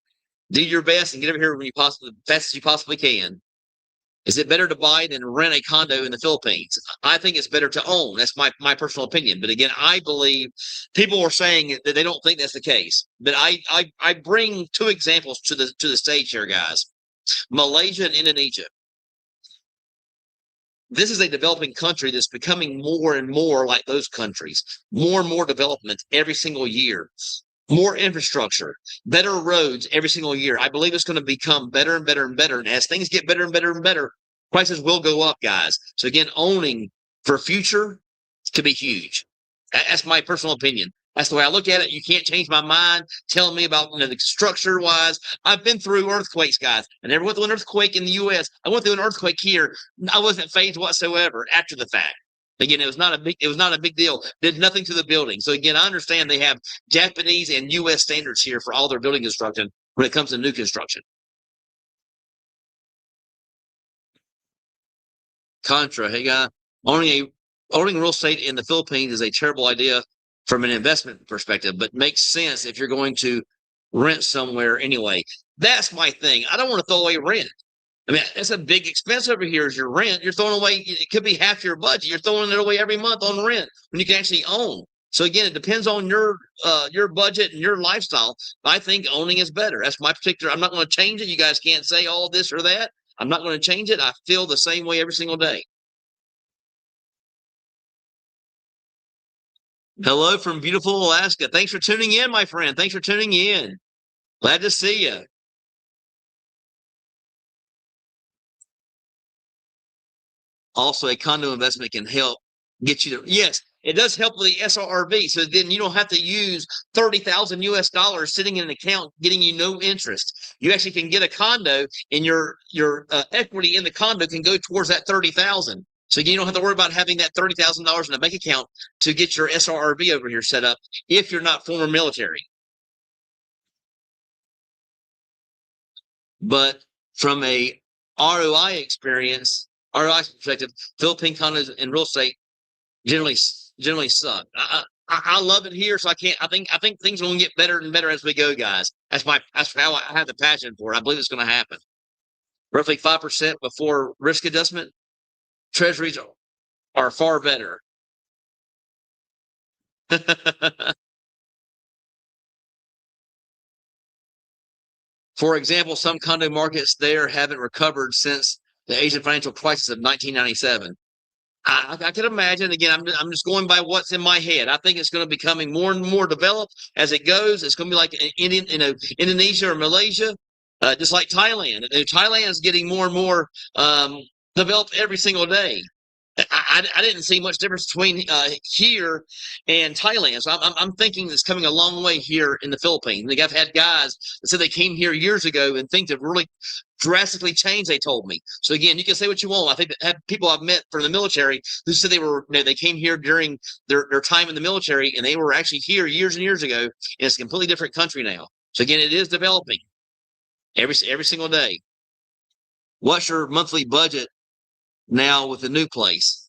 Do your best and get over here when fast as you possibly can. Is it better to buy than rent a condo in the Philippines? I think it's better to own. That's my personal opinion. But again, I believe people are saying that they don't think that's the case. But I bring two examples to the stage here, guys. Malaysia and Indonesia. This is a developing country that's becoming more and more like those countries. More and more development every single year. More infrastructure, better roads every single year. I believe it's going to become better and better and better. And as things get better and better and better, prices will go up, guys. So again, owning for future could be huge. That's my personal opinion. That's the way I look at it. You can't change my mind telling me about the structure wise. I've been through earthquakes, guys. I never went through an earthquake in the U.S. I went through an earthquake here. I wasn't phased whatsoever after the fact. Again, it was not a big deal. Did nothing to the building. So again, I understand they have Japanese and U.S. standards here for all their building construction when it comes to new construction. Contra, hey guy, owning real estate in the Philippines is a terrible idea from an investment perspective, but makes sense if you're going to rent somewhere anyway. That's my thing. I don't want to throw away rent. I mean, that's a big expense over here is your rent. You're throwing away, it could be half your budget. You're throwing it away every month on rent when you can actually own. So again, it depends on your budget and your lifestyle. I think owning is better. That's my particular. I'm not going to change it. You guys can't say all this or that. I'm not going to change it. I feel the same way every single day. Hello from beautiful Alaska. Thanks for tuning in, my friend. Thanks for tuning in. Glad to see you. Also, a condo investment can help get you to, yes, it does help with the SRV. So then you don't have to use 30,000 US dollars sitting in an account getting you no interest. You actually can get a condo and your equity in the condo can go towards that 30,000. So you don't have to worry about having that $30,000 in a bank account to get your SRV over here set up if you're not former military. But from a ROI experience, ROI perspective, Philippine condos and real estate generally suck. I love it here, so I think things are going to get better and better as we go, guys. That's how I have the passion for it. I believe it's going to happen. Roughly 5% before risk adjustment. Treasuries are far better. For example, some condo markets there haven't recovered since the Asian financial crisis of 1997. I can imagine. Again, I'm just going by what's in my head. I think it's going to be becoming more and more developed as it goes. It's going to be like Indonesia or Malaysia, just like Thailand. Thailand is getting more and more developed every single day. I didn't see much difference between here and Thailand. So I'm thinking it's coming a long way here in the Philippines. Like I've had guys that said they came here years ago and things have really drastically changed. They told me. So again, you can say what you want. I think have people I've met from the military who said they came here during their time in the military and they were actually here years and years ago. And it's a completely different country now. So again, it is developing every single day. What's your monthly budget now with the new place?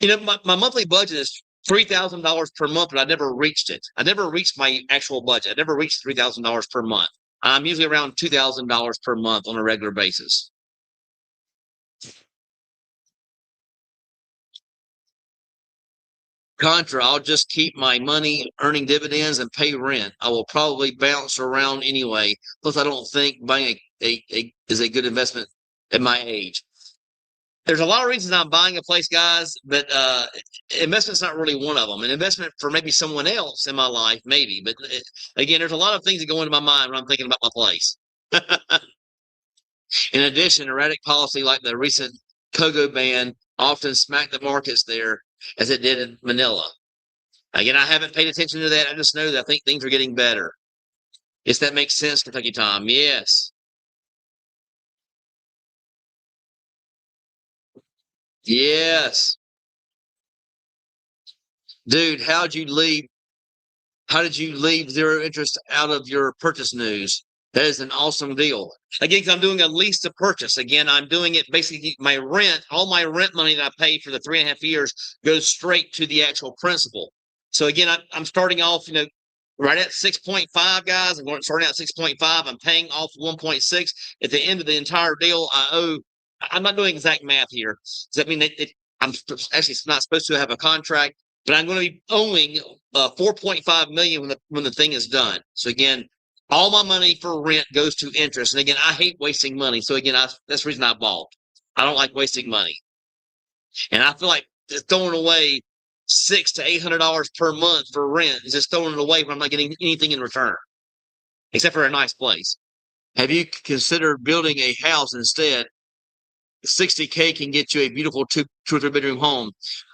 My monthly budget is $3,000 per month, but I never reached it. I never reached my actual budget. I never reached $3,000 per month. I'm usually around $2,000 per month on a regular basis. Contra, I'll just keep my money earning dividends and pay rent. I will probably bounce around anyway. Plus, I don't think buying is a good investment at my age. There's a lot of reasons I'm buying a place, guys, but investment's not really one of them. An investment for maybe someone else in my life, maybe. But again, there's a lot of things that go into my mind when I'm thinking about my place. In addition, erratic policy like the recent Kogo ban often smacked the markets there as it did in Manila. Again, I haven't paid attention to that. I just know that I think things are getting better. Yes, that makes sense, Kentucky Tom. Yes. Yes. Dude, how did you leave zero interest out of your purchase news? That is an awesome deal. Again, because I'm doing a lease to purchase. Again, I'm doing it basically my rent, all my rent money that I paid for the 3.5 years goes straight to the actual principal. So again, I'm starting off, right at 6.5, guys. Starting out at 6.5. I'm paying off 1.6. At the end of the entire deal, I'm not doing exact math here. Does that mean that I'm actually not supposed to have a contract, but I'm going to be owing 4.5 million when the thing is done. So again, all my money for rent goes to interest. And again, I hate wasting money. So again, that's the reason I bought. I don't like wasting money. And I feel like just throwing away $600 to $800 per month for rent is just throwing it away when I'm not getting anything in return, except for a nice place. Have you considered building a house instead? $60K can get you a beautiful two or three bedroom home.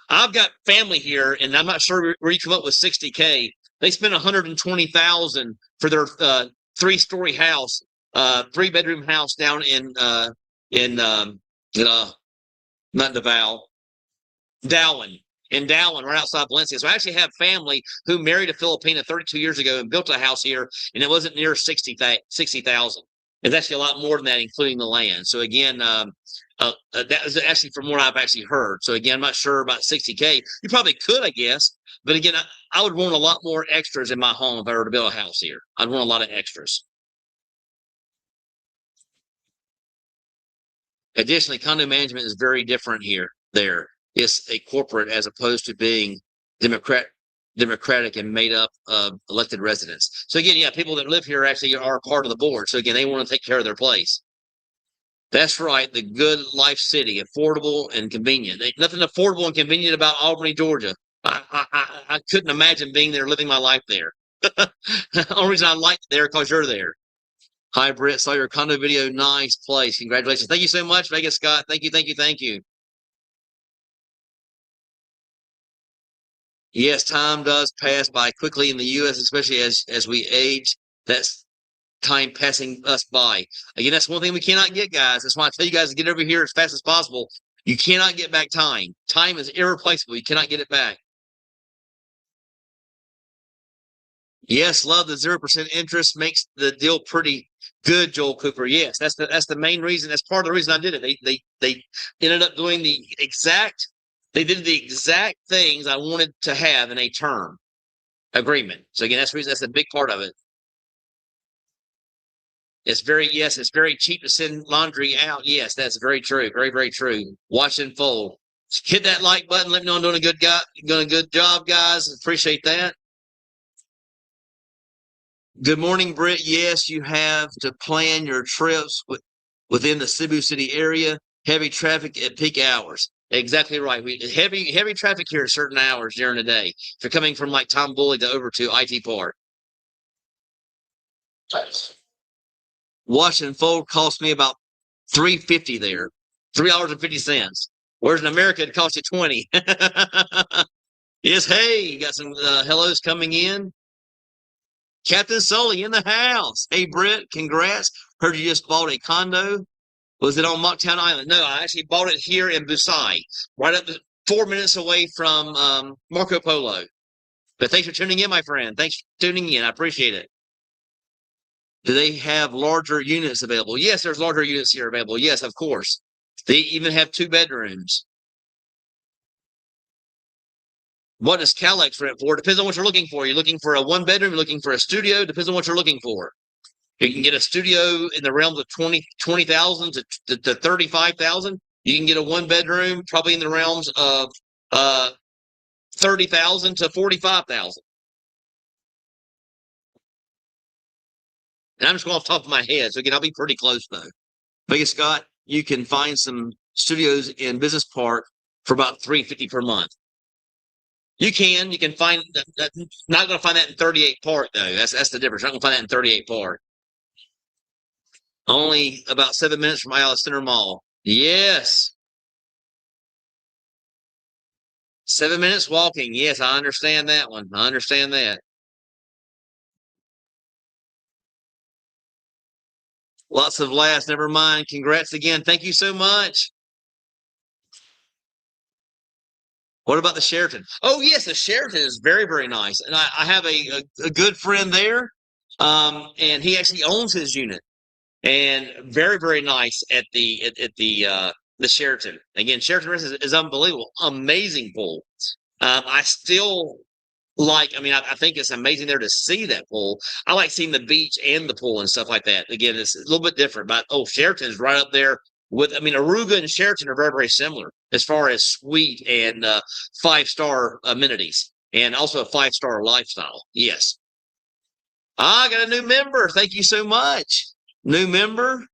I've got family here, and I'm not sure where you come up with $60K. They spent $120,000 for their 3-story house, 3-bedroom house down in not Davao, Dowling, right outside Valencia. So I actually have family who married a Filipina 32 years ago and built a house here, and it wasn't near 60,000. It's actually a lot more than that, including the land. So again, that was actually from what I've actually heard. So again, I'm not sure about $60K. You probably could, I guess. But again, I would want a lot more extras in my home if I were to build a house here. I'd want a lot of extras. Additionally, condo management is very different here. There, it's a corporate as opposed to being democratic and made up of elected residents. So again, yeah, people that live here actually are part of the board. So again, they want to take care of their place. That's right. The good life city, affordable and convenient. Ain't nothing affordable and convenient about Albany, Georgia. I couldn't imagine being there, living my life there. The only reason I like it there because you're there. Hi, Britt. Saw your condo video. Nice place. Congratulations. Thank you so much, Vegas Scott. Thank you, thank you, thank you. Yes, time does pass by quickly in the U.S., especially as we age. That's time passing us by. Again, that's one thing we cannot get, guys. That's why I tell you guys to get over here as fast as possible. You cannot get back time. Time is irreplaceable. You cannot get it back. Yes, love the 0% interest makes the deal pretty Good, Joel Cooper. Yes, that's the main reason. That's part of the reason I did it. They ended up doing they did the exact things I wanted to have in a term agreement. So again, that's the reason. That's a big part of it. It's very cheap to send laundry out. Yes, that's very true. Very, very true. Watch and fold. Hit that like button. Let me know I'm doing a good job, guys. Appreciate that. Good morning, Britt. Yes, you have to plan your trips within the Cebu City area. Heavy traffic at peak hours. Exactly right. Heavy traffic here at certain hours during the day. If you're coming from like Tom Bully to over to IT Park. Wash and fold cost me about $3.50 there. $3.50. Whereas in America it costs you 20. Yes, hey, you got some hellos coming in. Captain Sully in the house. Hey, Britt, congrats. Heard you just bought a condo. Was it on Mocktown Island? No, I actually bought it here in Busai, right up 4 minutes away from Marco Polo. But thanks for tuning in, my friend. Thanks for tuning in. I appreciate it. Do they have larger units available? Yes, there's larger units here available. Yes, of course. They even have 2 bedrooms. What does Calex rent for? Depends on what you're looking for. You're looking for a 1 bedroom, you're looking for a studio. Depends on what you're looking for. You can get a studio in the realms of 20,000 to 35,000. You can get a 1 bedroom probably in the realms of 30,000 to 45,000. And I'm just going off the top of my head, so again, I'll be pretty close though. Vegas Scott, you can find some studios in Business Park for about $350 per month. You can find that. Not going to find that in 38 Park though. That's the difference. You're not going to find that in 38 Park. Only about 7 minutes from Alice Center Mall. Yes. 7 minutes walking. Yes, I understand that one. I understand that. Lots of laughs. Never mind. Congrats again. Thank you so much. What about the Sheraton? Oh, yes, the Sheraton is very, very nice. And I have a good friend there, and he actually owns his unit. And very, very nice at the Sheraton. Again, Sheraton is unbelievable. Amazing pool. I still I think it's amazing there to see that pool. I like seeing the beach and the pool and stuff like that. Again, it's a little bit different, but Sheraton's right up there with, Aruga and Sheraton are very, very similar as far as suite and 5-star amenities and also a 5-star lifestyle. Yes. I got a new member. Thank you so much. New member.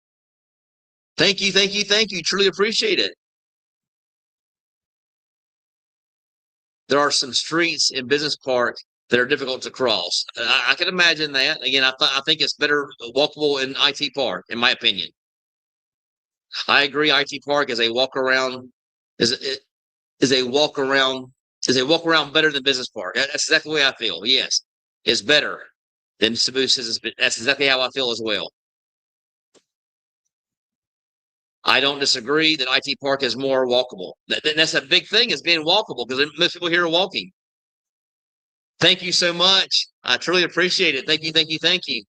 Thank you, thank you, thank you. Truly appreciate it. There are some streets in Business Park that are difficult to cross. I can imagine that. Again, I think it's better walkable in IT Park, in my opinion. I agree. IT Park is a walk around is a walk around better than Business Park. That's exactly the way I feel. Yes, it's better than Cebu. That's exactly how I feel as well. I don't disagree that IT Park is more walkable. That's a big thing, is being walkable, because most people here are walking. Thank you so much. I truly appreciate it. Thank you, thank you, thank you.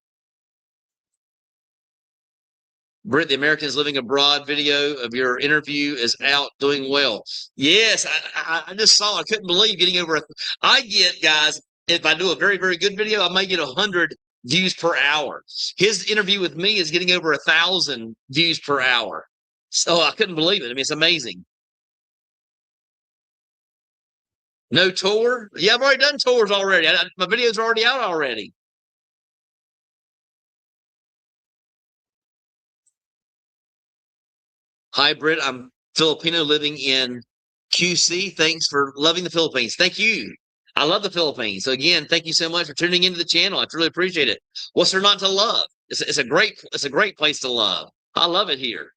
Britt, the Americans Living Abroad video of your interview is out, doing well. Yes, I just saw. I couldn't believe getting over. I get, guys, if I do a very, very good video, I might get 100 views per hour. His interview with me is getting over 1,000 views per hour. So I couldn't believe it. It's amazing. No tour? Yeah, I've already done tours already. My videos are already out already. Hi, Britt. I'm Filipino living in QC. Thanks for loving the Philippines. Thank you. I love the Philippines. So again, thank you so much for tuning into the channel. I truly appreciate it. What's there not to love? It's a great place to love. I love it here.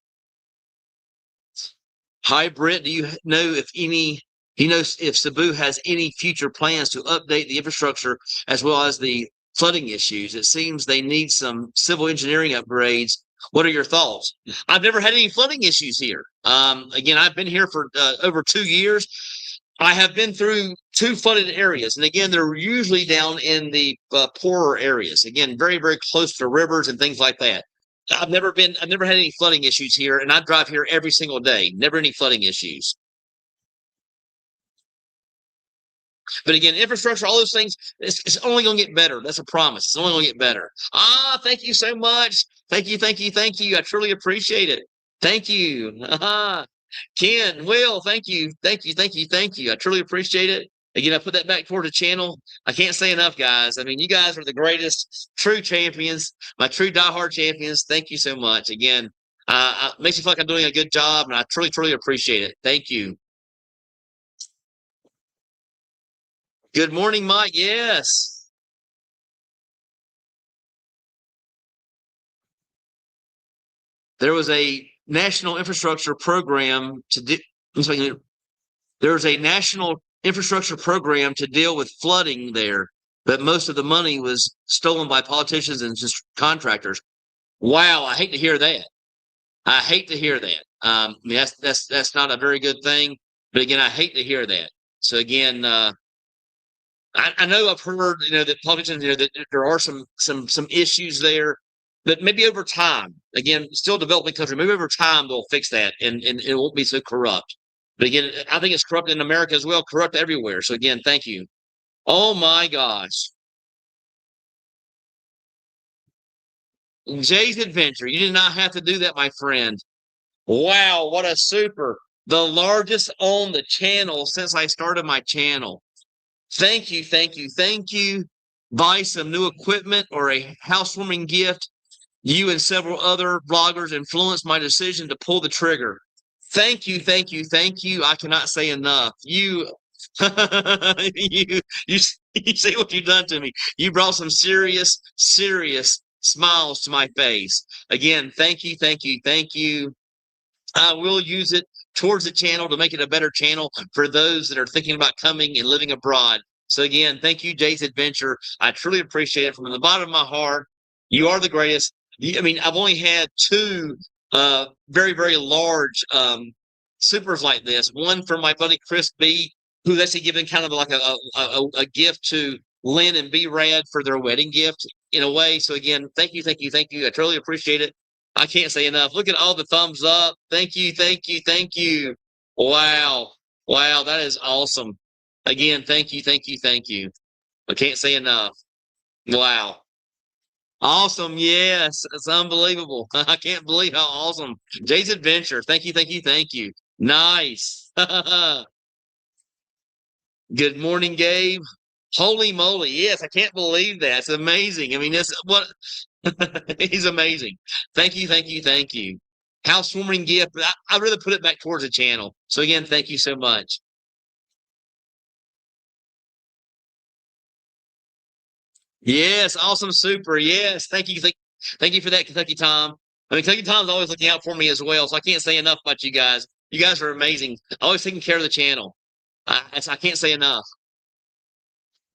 Hi, Britt. Do you know if Cebu has any future plans to update the infrastructure as well as the flooding issues? It seems they need some civil engineering upgrades. What are your thoughts? I've never had any flooding issues here. Again, I've been here for over 2 years. I have been through 2 flooded areas, and again, they're usually down in the poorer areas. Again, very, very close to rivers and things like that. I've never had any flooding issues here, and I drive here every single day. Never any flooding issues. But again, infrastructure, all those things, it's only going to get better. That's a promise. It's only going to get better. Thank you so much. Thank you, thank you, thank you. I truly appreciate it. Thank you. Ken, Will, thank you. Thank you, thank you, thank you. I truly appreciate it. Again, I put that back toward the channel. I can't say enough, guys. I mean, you guys are the greatest, true champions, my true diehard champions. Thank you so much. Again, makes me feel like I'm doing a good job, and I truly, truly appreciate it. Thank you. Good morning, Mike. Yes. There was a national infrastructure program there was a national infrastructure program to deal with flooding there, but most of the money was stolen by politicians and just contractors. Wow, I hate to hear that. I hate to hear that. I mean, that's not a very good thing. But again, I hate to hear that. So again, I know I've heard, that politicians, that there are some issues there, but maybe over time, again, still a developing country, maybe over time they'll fix that and it won't be so corrupt. But again, I think it's corrupt in America as well, corrupt everywhere. So again, thank you. Oh my gosh. Jay's Adventure. You did not have to do that, my friend. Wow, what a super. The largest on the channel since I started my channel. Thank you, thank you, thank you. Buy some new equipment or a housewarming gift. You and several other bloggers influenced my decision to pull the trigger. Thank you, thank you, thank you. I cannot say enough. You you see what you've done to me. You brought some serious smiles to my face. Again, thank you, thank you, thank you. I will use it towards the channel to make it a better channel for those that are thinking about coming and living abroad. So again, thank you, Jay's Adventure. I truly appreciate it from the bottom of my heart. You are the greatest. I mean, I've only had two very, very large supers like this. One from my buddy Chris B, who's actually given kind of like a gift to Lynn and B Rad for their wedding gift in a way. So again, thank you, thank you, thank you. I truly appreciate it. I can't say enough. Look at all the thumbs up. Thank you, thank you, thank you. Wow. Wow, that is awesome. Again, thank you, thank you, thank you. I can't say enough. Wow. Awesome. Yes, it's unbelievable. I can't believe how awesome. Jay's Adventure. Thank you, thank you, thank you. Nice. Good morning, Gabe. Holy moly. Yes, I can't believe that. It's amazing. I mean, that's what he's amazing. Thank you, thank you, thank you. Housewarming gift. I'd rather put it back towards the channel. So again, thank you so much. Yes, awesome, super. Yes, thank you, thank you for that, Kentucky Tom. I mean, Kentucky Tom's always looking out for me as well, so I can't say enough about you guys. You guys are amazing. Always taking care of the channel. I can't say enough.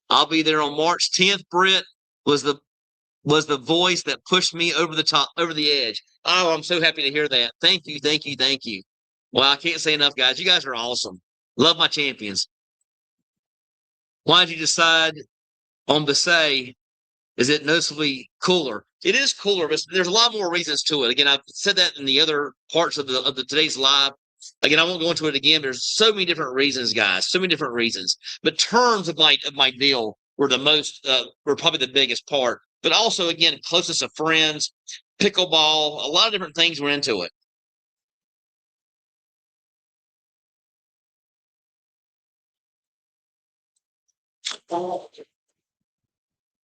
I'll be there on March 10th. Britt was the voice that pushed me over the top, over the edge. Oh, I'm so happy to hear that. Thank you, thank you, thank you. Well, I can't say enough, guys. You guys are awesome. Love my champions. Why did you decide on Biscay? Is it noticeably cooler? It is cooler, but there's a lot more reasons to it. Again, I've said that in the other parts of the today's live. Again, I won't go into it again. There's so many different reasons, guys. So many different reasons. But terms of my deal were were probably the biggest part. But also, again, closest of friends, pickleball, a lot of different things went into it.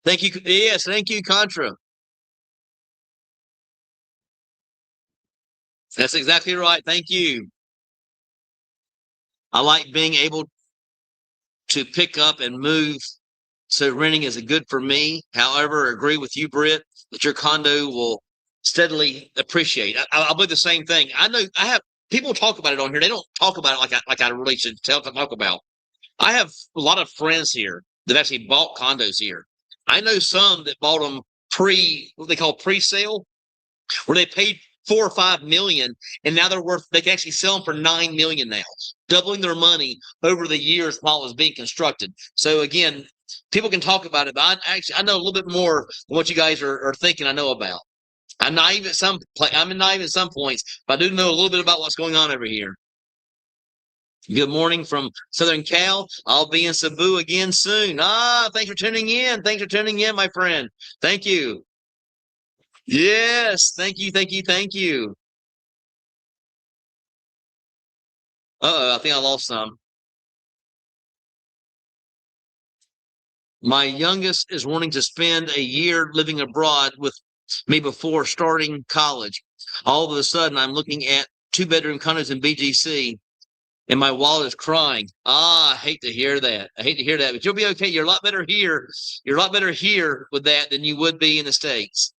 Thank you. Yes, thank you, Contra. That's exactly right. Thank you. I like being able to pick up and move. So renting is good for me. However, I agree with you, Britt, that your condo will steadily appreciate. I'll do the same thing. I know I have people talk about it on here. They don't talk about it like I really should talk about. I have a lot of friends here that actually bought condos here. I know some that bought them what they call pre-sale, where they paid 4 or 5 million, and now they can actually sell them for 9 million now, doubling their money over the years while it was being constructed. So again, people can talk about it, but I know a little bit more than what you guys are thinking I know about. I'm naive at some I'm naive at some points, but I do know a little bit about what's going on over here. Good morning from Southern Cal. I'll be in Cebu again soon. Thanks for tuning in. Thanks for tuning in, my friend. Thank you. Yes, thank you, thank you, thank you. Uh-oh, I think I lost some. My youngest is wanting to spend a year living abroad with me before starting college. All of a sudden, I'm looking at two-bedroom condos in BGC, and my wallet is crying. I hate to hear that. I hate to hear that, but you'll be okay. You're a lot better here. You're a lot better here with that than you would be in the States.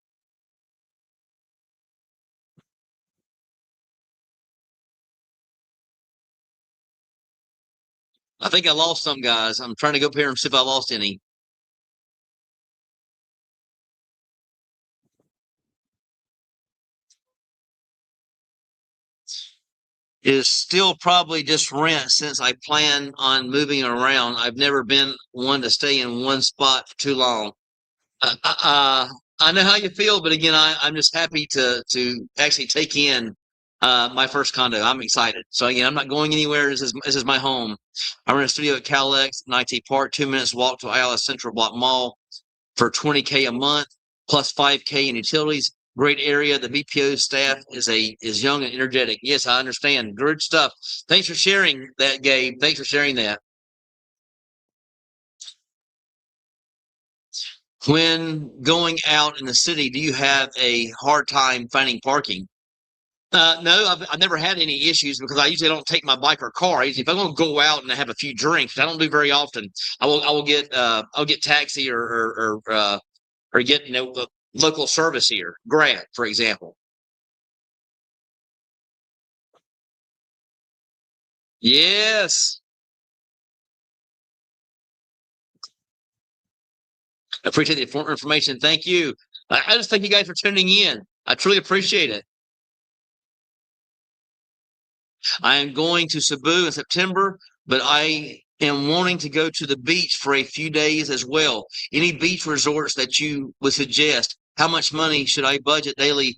I think I lost some guys. I'm trying to go up here and see if I lost any. Is still probably just rent since I plan on moving around. I've never been one to stay in one spot for too long. I know how you feel, but again, I'm just happy to actually take in my first condo. I'm excited. So again, I'm not going anywhere. This is my home. I run a studio at CalX in IT Park, 2 minutes walk to Ayala Central Block Mall for $20K a month plus $5K in utilities. Great area. The BPO staff is young and energetic. Yes, I understand. Good stuff. Thanks for sharing that, Gabe. Thanks for sharing that. When going out in the city, do you have a hard time finding parking? No, I've never had any issues because I usually don't take my bike or car. Usually, if I'm going to go out and have a few drinks, which I don't do very often, I will get I'll get taxi or get the local service here, Grab, for example. Yes, appreciate the information. Thank you. I just thank you guys for tuning in. I truly appreciate it. I am going to Cebu in September, but I am wanting to go to the beach for a few days as well. Any beach resorts that you would suggest? How much money should I budget daily?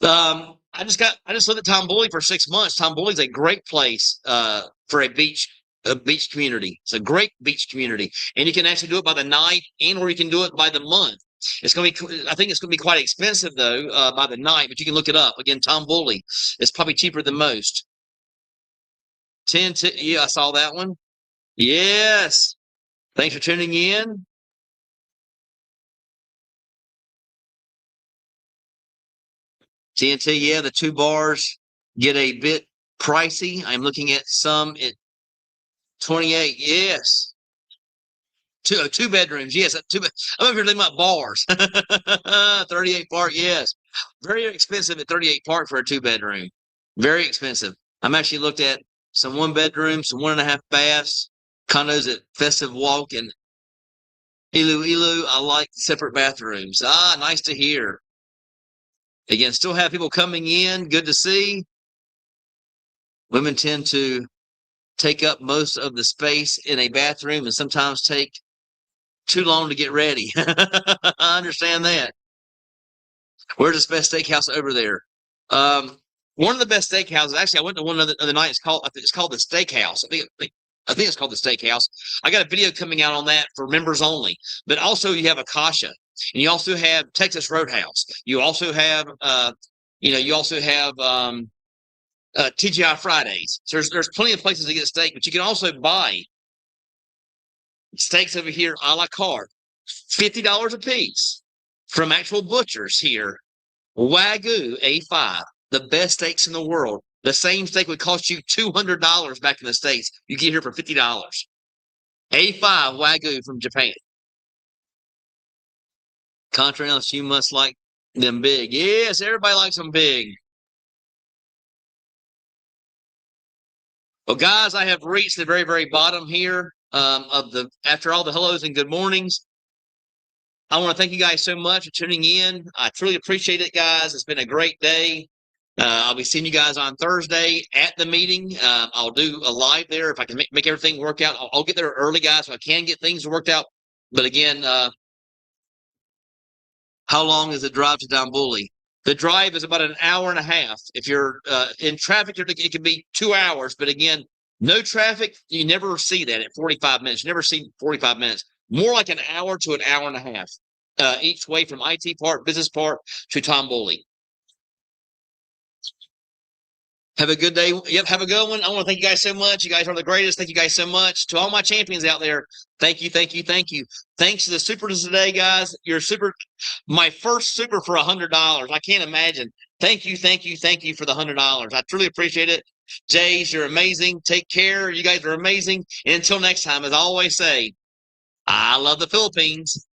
I just lived at Tomboli for 6 months. Tomboli is a great place for a beach community. It's a great beach community, and you can actually do it by the night, and or you can do it by the month. It's going to be, I think it's going to be quite expensive though by the night, but you can look it up. Again, Tomboli is probably cheaper than most. 10 to, yeah, I saw that one. Yes. Thanks for tuning in. TNT, yeah, the two bars get a bit pricey. I'm looking at some at 28. Yes. Two bedrooms. Yes. I'm over here looking at bars. 38 Park. Yes. Very expensive at 38 Park for a two bedroom. Very expensive. I'm actually looked at some one bedrooms, some 1.5 baths, condos at Festive Walk and Iloilo. I like separate bathrooms. Nice to hear. Again, still have people coming in. Good to see. Women tend to take up most of the space in a bathroom and sometimes take too long to get ready. I understand that. Where's the best steakhouse over there? One of the best steakhouses. Actually, I went to one other night. It's called the Steakhouse. I think it's called the Steakhouse. I got a video coming out on that for members only. But also, you have Akasha, and you also have Texas Roadhouse. You also have TGI Fridays. So there's plenty of places to get a steak, but you can also buy steaks over here a la carte, $50 a piece from actual butchers here. Wagyu A5, the best steaks in the world. The same steak would cost you $200 back in the States. You get here for $50. A5 Wagyu from Japan. Contrails, you must like them big. Yes, everybody likes them big. Well, guys, I have reached the very, very bottom here after all the hellos and good mornings. I want to thank you guys so much for tuning in. I truly appreciate it, guys. It's been a great day. I'll be seeing you guys on Thursday at the meeting. I'll do a live there if I can make everything work out. I'll get there early, guys, so I can get things worked out. But again, how long is the drive to Dombuli? The drive is about an hour and a half. If you're in traffic, it could be 2 hours. But again, no traffic, you never see that at 45 minutes. You never see 45 minutes. More like an hour to an hour and a half each way from IT Park, Business Park to Tomboli. Have a good day. Yep, have a good one. I want to thank you guys so much. You guys are the greatest. Thank you guys so much. To all my champions out there, thank you, thank you, thank you. Thanks to the supers today, guys. Your super, my first super for $100. I can't imagine. Thank you, thank you, thank you for the $100. I truly appreciate it. Jays, you're amazing. Take care. You guys are amazing. And until next time, as I always say, I love the Philippines.